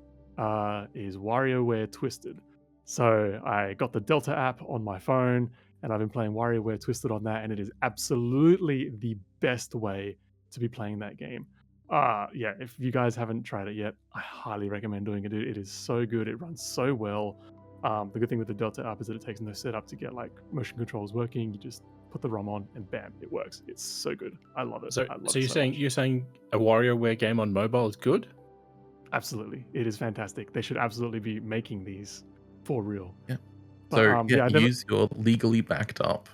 is WarioWare Twisted. So I got the Delta app on my phone, and I've been playing WarioWare Twisted on that, and it is absolutely the best way to be playing that game. Yeah, if you guys haven't tried it yet, I highly recommend doing it. It is so good. It runs so well. The good thing with the Delta app is that it takes no setup to get like motion controls working. You just put the ROM on and bam, it works. It's so good. I love it. So, I love so it you're saying a WarioWare game on mobile is good? Absolutely, it is fantastic. They should absolutely be making these for real. Yeah. But, so use your legally backed up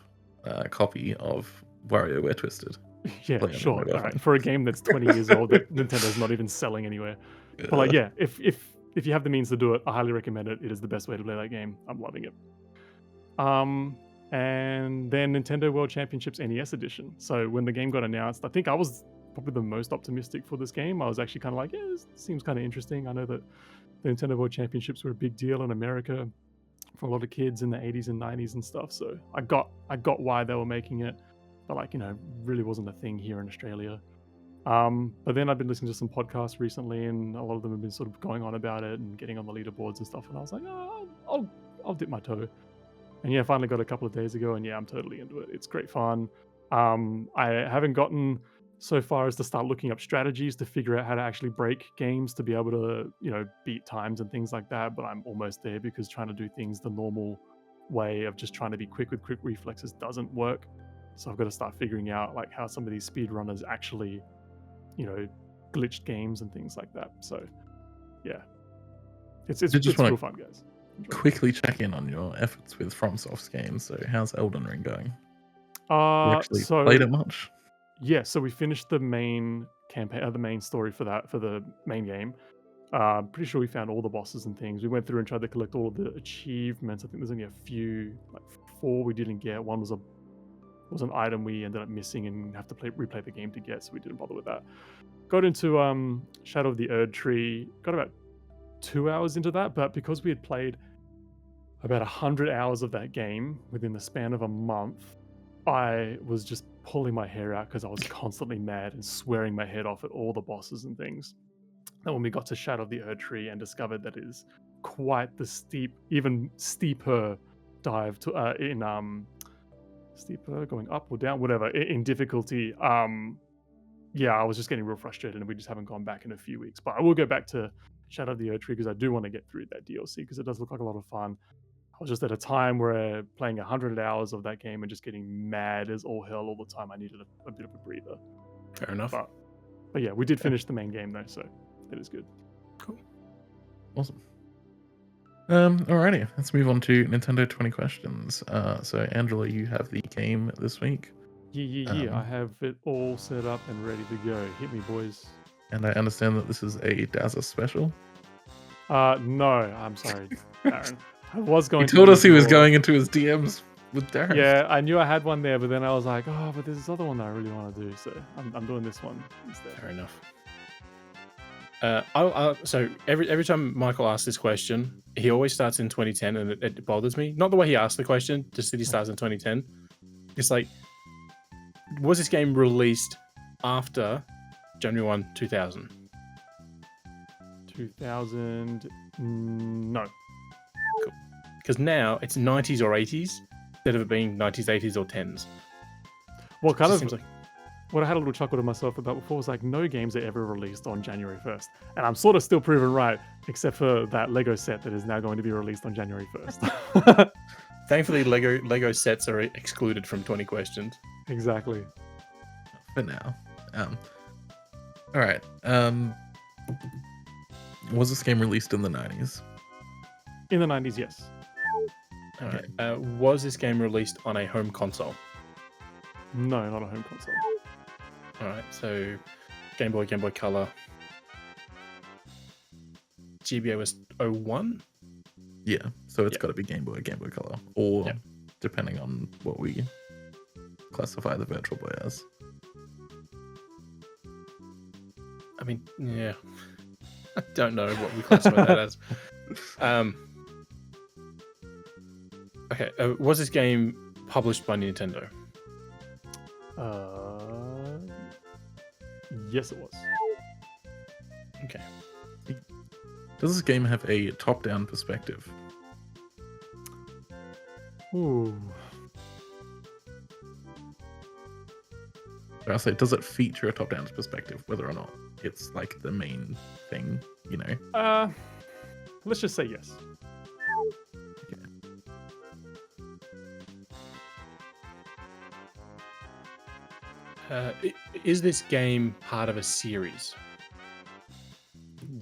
copy of WarioWare Twisted. Yeah, sure. All right. For a game that's 20 years old that Nintendo's not even selling anywhere. But like, yeah, if you have the means to do it, I highly recommend it. It is the best way to play that game. I'm loving it. And then Nintendo World Championships NES Edition. So when the game got announced, I think I was probably the most optimistic for this game. I was actually kind of like, yeah, this seems kind of interesting. I know that the Nintendo World Championships were a big deal in America for a lot of kids in the 80s and 90s and stuff. So I got why they were making it. But like, really wasn't a thing here in Australia. But then I've been listening to some podcasts recently, and a lot of them have been sort of going on about it and getting on the leaderboards and stuff. And I was like, oh, I'll dip my toe. And yeah, finally got a couple of days ago, and yeah, I'm totally into it. It's great fun. I haven't gotten so far as to start looking up strategies to figure out how to actually break games to be able to, beat times and things like that. But I'm almost there, because trying to do things the normal way of just trying to be quick with quick reflexes doesn't work. So I've got to start figuring out like how some of these speedrunners actually, glitched games and things like that. So yeah, it's real fun, guys. Quickly check in on your efforts with FromSoft's games. So how's Elden Ring going? You actually played it much? Yeah, so we finished the main campaign, the main story for the main game. Pretty sure we found all the bosses and things. We went through and tried to collect all of the achievements. I think there's only a few, like 4 we didn't get. One was was an item we ended up missing and have to replay the game to get, so we didn't bother with that. Got into Shadow of the Erd Tree, got about 2 hours into that, but because we had played about 100 hours of that game within the span of a month, I was just pulling my hair out because I was constantly mad and swearing my head off at all the bosses and things. And when we got to Shadow of the Erd Tree and discovered that it is quite the steep, even steeper dive to steeper going up or down, whatever, in difficulty. Yeah, I was just getting real frustrated, and we just haven't gone back in a few weeks. But I will go back to Shadow of the Erd Tree because I do want to get through that DLC because it does look like a lot of fun. I was just at a time where playing 100 hours of that game and just getting mad as all hell all the time. I needed a bit of a breather. Fair enough. But yeah, we did finish the main game though, so that is good. Cool. Awesome. Alrighty, let's move on to Nintendo 20 questions. So Angelo, you have the game this week. Yeah. I have it all set up and ready to go. Hit me, boys. And I understand that this is a Dazzle special. No, I'm sorry, Darren. I was going He told us he was more. going into his DMs with Darren. Yeah, I knew I had one there, but then I was like, oh, but there's this other one that I really want to do, so I'm doing this one instead. Fair enough. So every time Michael asks this question, he always starts in 2010, and it bothers me. Not the way he asked the question, just that he starts in 2010. It's like, was this game released after January 1, 2000? 2000? No. Cool. Because now it's 90s or 80s instead of it being 90s, 80s, or 10s. Well, kind of. Seems like... What I had a little chuckle to myself about before was like, no games are ever released on January 1st. And I'm sort of still proven right, except for that Lego set that is now going to be released on January 1st. Thankfully, Lego sets are excluded from 20 questions. Exactly. For now. All right. Was this game released in the 90s? In the 90s, yes. All right. Was this game released on a home console? No, not a home console. All right, so Game Boy, Game Boy Color. GBA was 01? Yeah, so it's got to be Game Boy Color, or Yep. depending on what we classify the Virtual Boy as. I mean, yeah. I don't know what we classify that as. Okay, was this game published by Nintendo? Yes, it was. Okay. Does this game have a top-down perspective? Ooh. Or I'll say, does it feature a top-down perspective, whether or not it's like the main thing, you know? Let's just say yes. Is this game part of a series?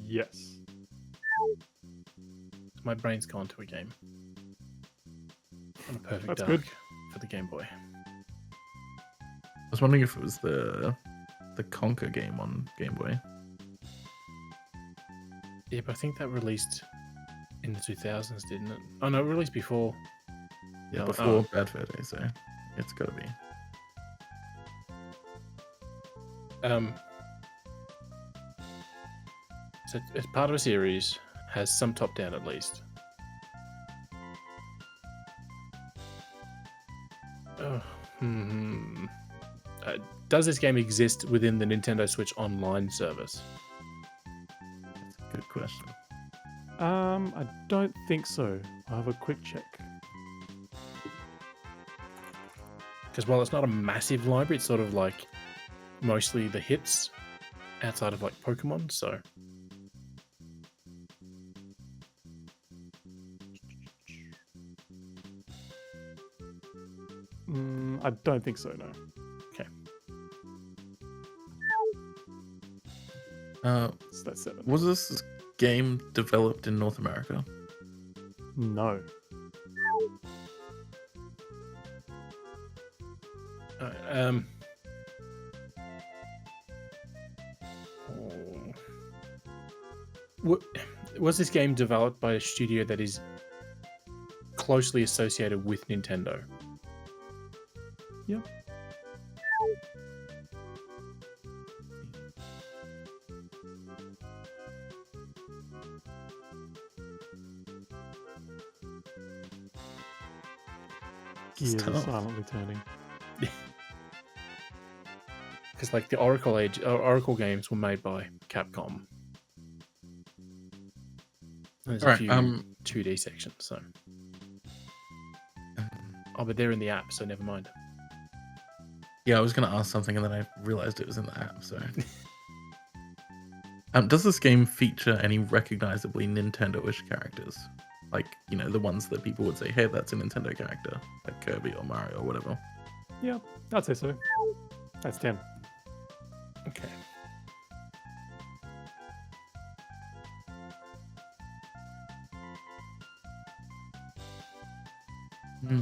Yes. My brain's gone to a game. On a perfect That's dark good. for the Game Boy. I was wondering if it was the Conker game on Game Boy. Yeah, but I think that released in the 2000s, didn't it? Oh no, it released before. Yeah, No, before Bad Fur Day, so it's got to be. So it's part of a series, has some top down at least. Does this game exist within the Nintendo Switch Online service? That's a good question. I don't think so. I'll have a quick check. Because while it's not a massive library, it's sort of like mostly the hits outside of like Pokemon, so. I don't think so, no. Okay. So that's 7. Was this game developed in North America? No. Was this game developed by a studio that is closely associated with Nintendo? Yeah. It's gears are tough. silently turning. Because like the Oracle games were made by Capcom. There's a Alright, few 2D sections, so. Oh, but they're in the app, so never mind. yeah, I was gonna ask something and then I realized it was in the app. So, does this game feature any recognizably Nintendo-ish characters? Like, you know, the ones that people would say, "Hey, that's a Nintendo character," like Kirby or Mario or whatever. Yeah, I'd say so. That's 10. Okay. Hmm.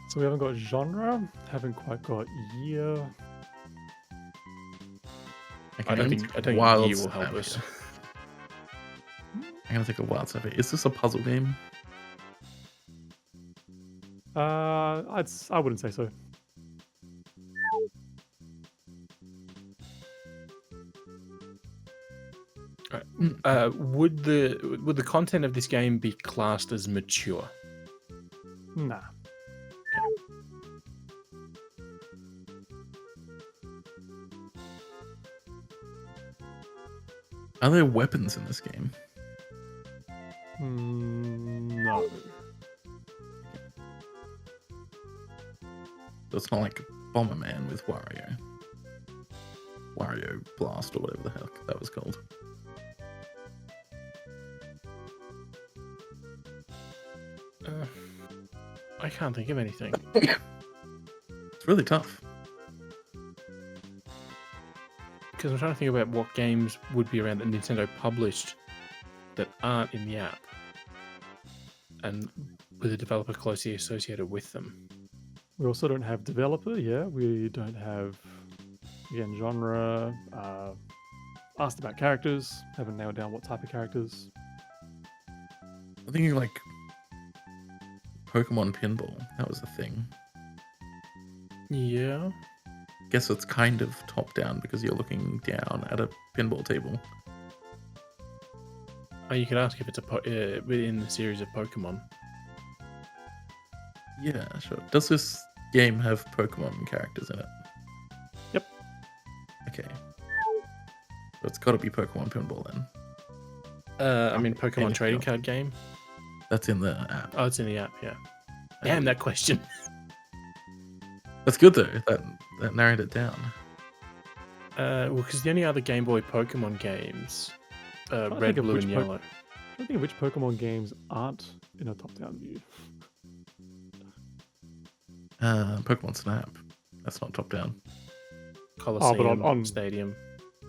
So we haven't got genre, haven't quite got year. I don't think wild you will help stab us. here. I'm gonna take a wild stab here. Is this a puzzle game? I wouldn't say so. Would the content of this game be classed as mature? Nah. Are there weapons in this game? No. So it's not like Bomberman with Wario Blast or whatever the heck that was called. I can't think of anything. It's really tough. Because I'm trying to think about what games would be around that Nintendo published that aren't in the app. And with a developer closely associated with them. We also don't have developer, yeah. We don't have, again, genre. Asked about characters. Haven't nailed down what type of characters. I'm thinking like Pokemon Pinball. That was a thing. Yeah. Guess it's kind of top down because you're looking down at a pinball table. Oh, you could ask if it's within the series of Pokemon. Yeah, sure. Does this game have Pokemon characters in it? Yep. Okay. So it's got to be Pokemon Pinball then. I mean, Pokemon Anything trading else? card game. That's in the app. Oh, it's in the app. Yeah. Damn that question. That's good though. That narrowed it down. Well, because the only other Game Boy Pokemon games, Trying to Red, think of Blue, which and Yellow. I don't think of which Pokemon games aren't in a top-down view. Pokemon Snap. That's not top down. Coliseum, on- Stadium.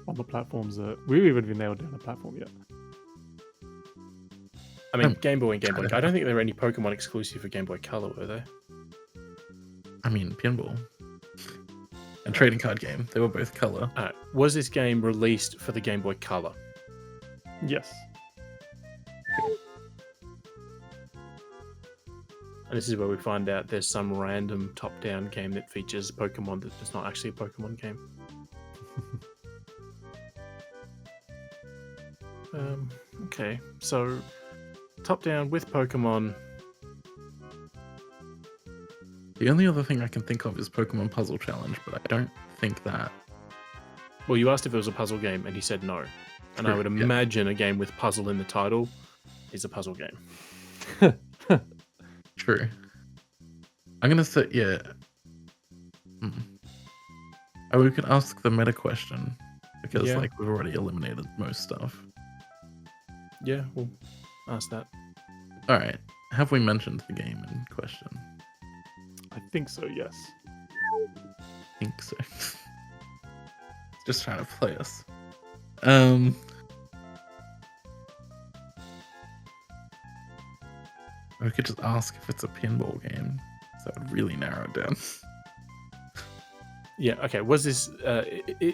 On the platforms that we haven't even nailed down a platform yet. I mean, I'm Game Boy and Game Boy. trying to- I don't think there were any Pokemon exclusive for Game Boy Color, were there? I mean, Pinball. And trading card game. They were both color. Was this game released for the Game Boy Color? Yes. And this is where we find out there's some random top-down game that features Pokemon that's not actually a Pokemon game. Okay, so top-down with Pokemon. The only other thing I can think of is Pokemon Puzzle Challenge, but I don't think that. Well, you asked if it was a puzzle game, and he said no. And I True, would yeah. imagine a game with puzzle in the title is a puzzle game. True. I'm gonna say yeah. Oh, we can ask the meta question because Yeah. like we've already eliminated most stuff. Yeah, we'll ask that. All right. Have we mentioned the game in question? I think so, yes. I think so. Just trying to play us. We could just ask if it's a pinball game. So that would really narrow it down. Yeah, okay. Was this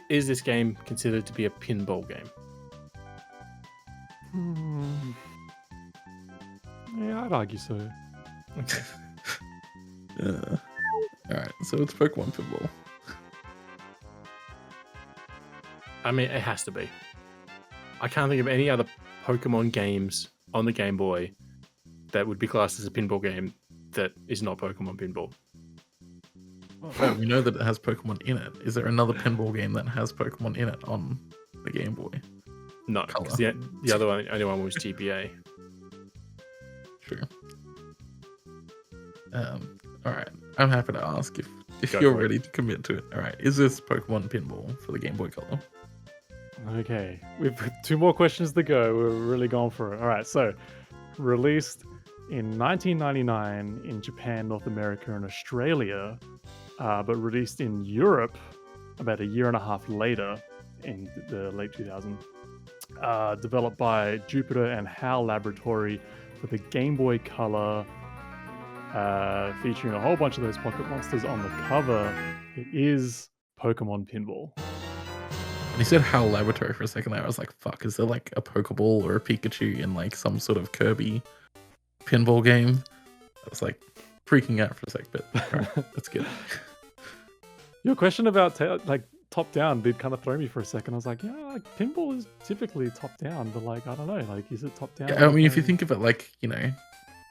is this game considered to be a pinball game? Yeah, I'd argue so. Okay. Alright, so it's Pokemon Pinball. I mean, it has to be. I can't think of any other Pokemon games on the Game Boy that would be classed as a pinball game that is not Pokemon Pinball. Oh, we know that it has Pokemon in it. Is there another pinball game that has Pokemon in it on the Game Boy? No, because the only one was GBA. Sure. All right. I'm happy to ask if Go you're for it. ready to commit to it. All right. Is this Pokemon Pinball for the Game Boy Color? Okay, we've got 2 more questions to go. We're really going for it. All right, so released in 1999 in Japan, North America, and Australia, but released in Europe about a year and a half later in the late 2000s. Developed by Jupiter and HAL Laboratory for the Game Boy Color, featuring a whole bunch of those pocket monsters on the cover. It is Pokemon Pinball. When you said HAL Laboratory for a second there, I was like, fuck, is there like a Pokeball or a Pikachu in like some sort of Kirby pinball game? I was like freaking out for a sec, but all right, that's good. Your question about top down did kind of throw me for a second. I was like, yeah, like pinball is typically top down, but like I don't know, like is it top down? Yeah, I mean, if you think of it like, you know,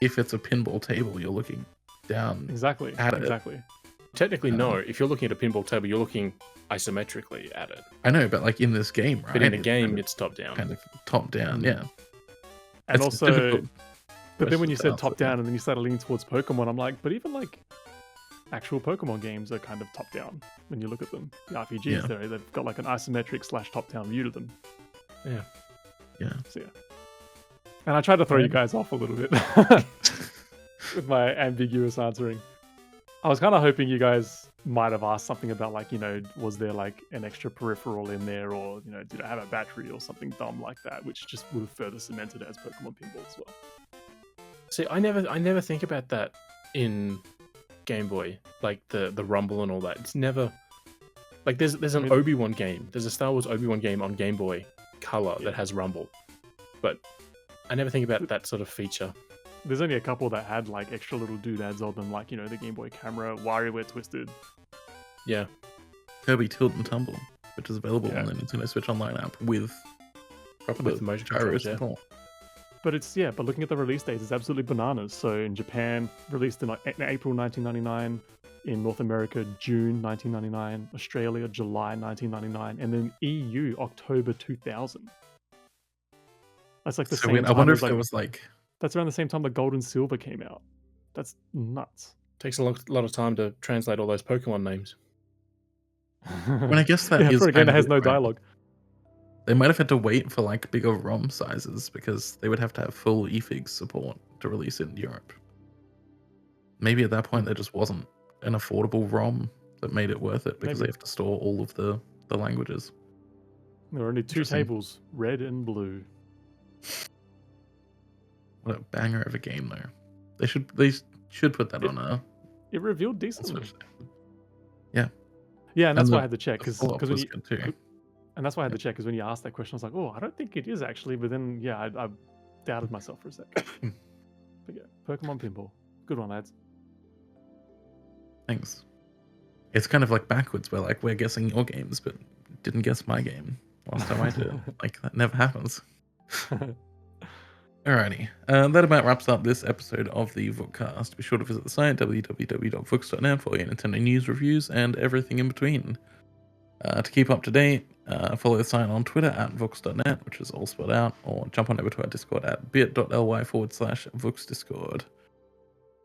if it's a pinball table, you're looking down exactly, at it. exactly. Technically, no. If you're looking at a pinball table, you're looking isometrically at it. I know, but like in this game, right? But in a game, kind of, it's top down. kind of top down, yeah. And It's also, difficult but then when you question said to top answer. down and then you started leaning towards Pokemon, I'm like, but even like actual Pokemon games are kind of top down when you look at them. The RPGs, Yeah. they've got like an isometric / top down view to them. Yeah. Yeah. So yeah. And I tried to throw you guys off a little bit with my ambiguous answering. I was kind of hoping you guys might have asked something about like, you know, was there like an extra peripheral in there, or, you know, did it have a battery or something dumb like that, which just would have further cemented it as Pokemon Pinball as well. See, I never think about that in Game Boy, like the rumble and all that. It's never like there's an Obi-Wan game. There's a Star Wars Obi-Wan game on Game Boy Color that has rumble, but I never think about that sort of feature. There's only a couple that had like extra little doodads on them, like, you know, the Game Boy camera, WarioWare Twisted. Yeah. Kirby Tilt and Tumble, which is available Yeah. on the Nintendo Switch Online app with proper With motion gyro controls, yeah. support. But it's, yeah, but looking at the release dates, it's absolutely bananas. So in Japan, released in April 1999, in North America, June 1999, Australia, July 1999, and then EU, October 2000. That's like the So same weird. time I wonder as, if like, there was like that's around the same time that Gold and Silver came out. That's nuts. Takes a lot of time to translate all those Pokemon names. I mean, I guess that yeah, is for a game kind that of has it, no right? dialogue. They might have had to wait for like bigger ROM sizes because they would have to have full eFigs support to release it in Europe. Maybe at that point there just wasn't an affordable ROM that made it worth it because Maybe. they have to store all of the languages. There were only 2 Interesting. tables, red and blue. What a banger of a game though. They should put that on a It revealed decently. Switch. Yeah. Yeah, and that's And why I had to check The because follow-up when was you, good too. and that's why I had to check because when you asked that question, I was like, oh, I don't think it is actually. But then, yeah, I doubted myself for a sec. But yeah, Pokemon Pinball, good one, lads. Thanks. It's kind of like backwards where like we're guessing your games but didn't guess my game last time I did. Like that never happens. Alrighty, that about wraps up this episode of the Vookcast. Be sure to visit the site www.vooks.net for your Nintendo news, reviews, and everything in between. To keep up to date, follow the site on Twitter at vooks.net, which is all spelled out, or jump on over to our Discord at bit.ly/vooksdiscord.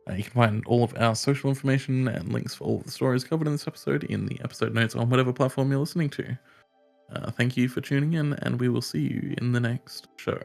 You can find all of our social information and links for all of the stories covered in this episode in the episode notes on whatever platform you're listening to. Thank you for tuning in, and we will see you in the next show.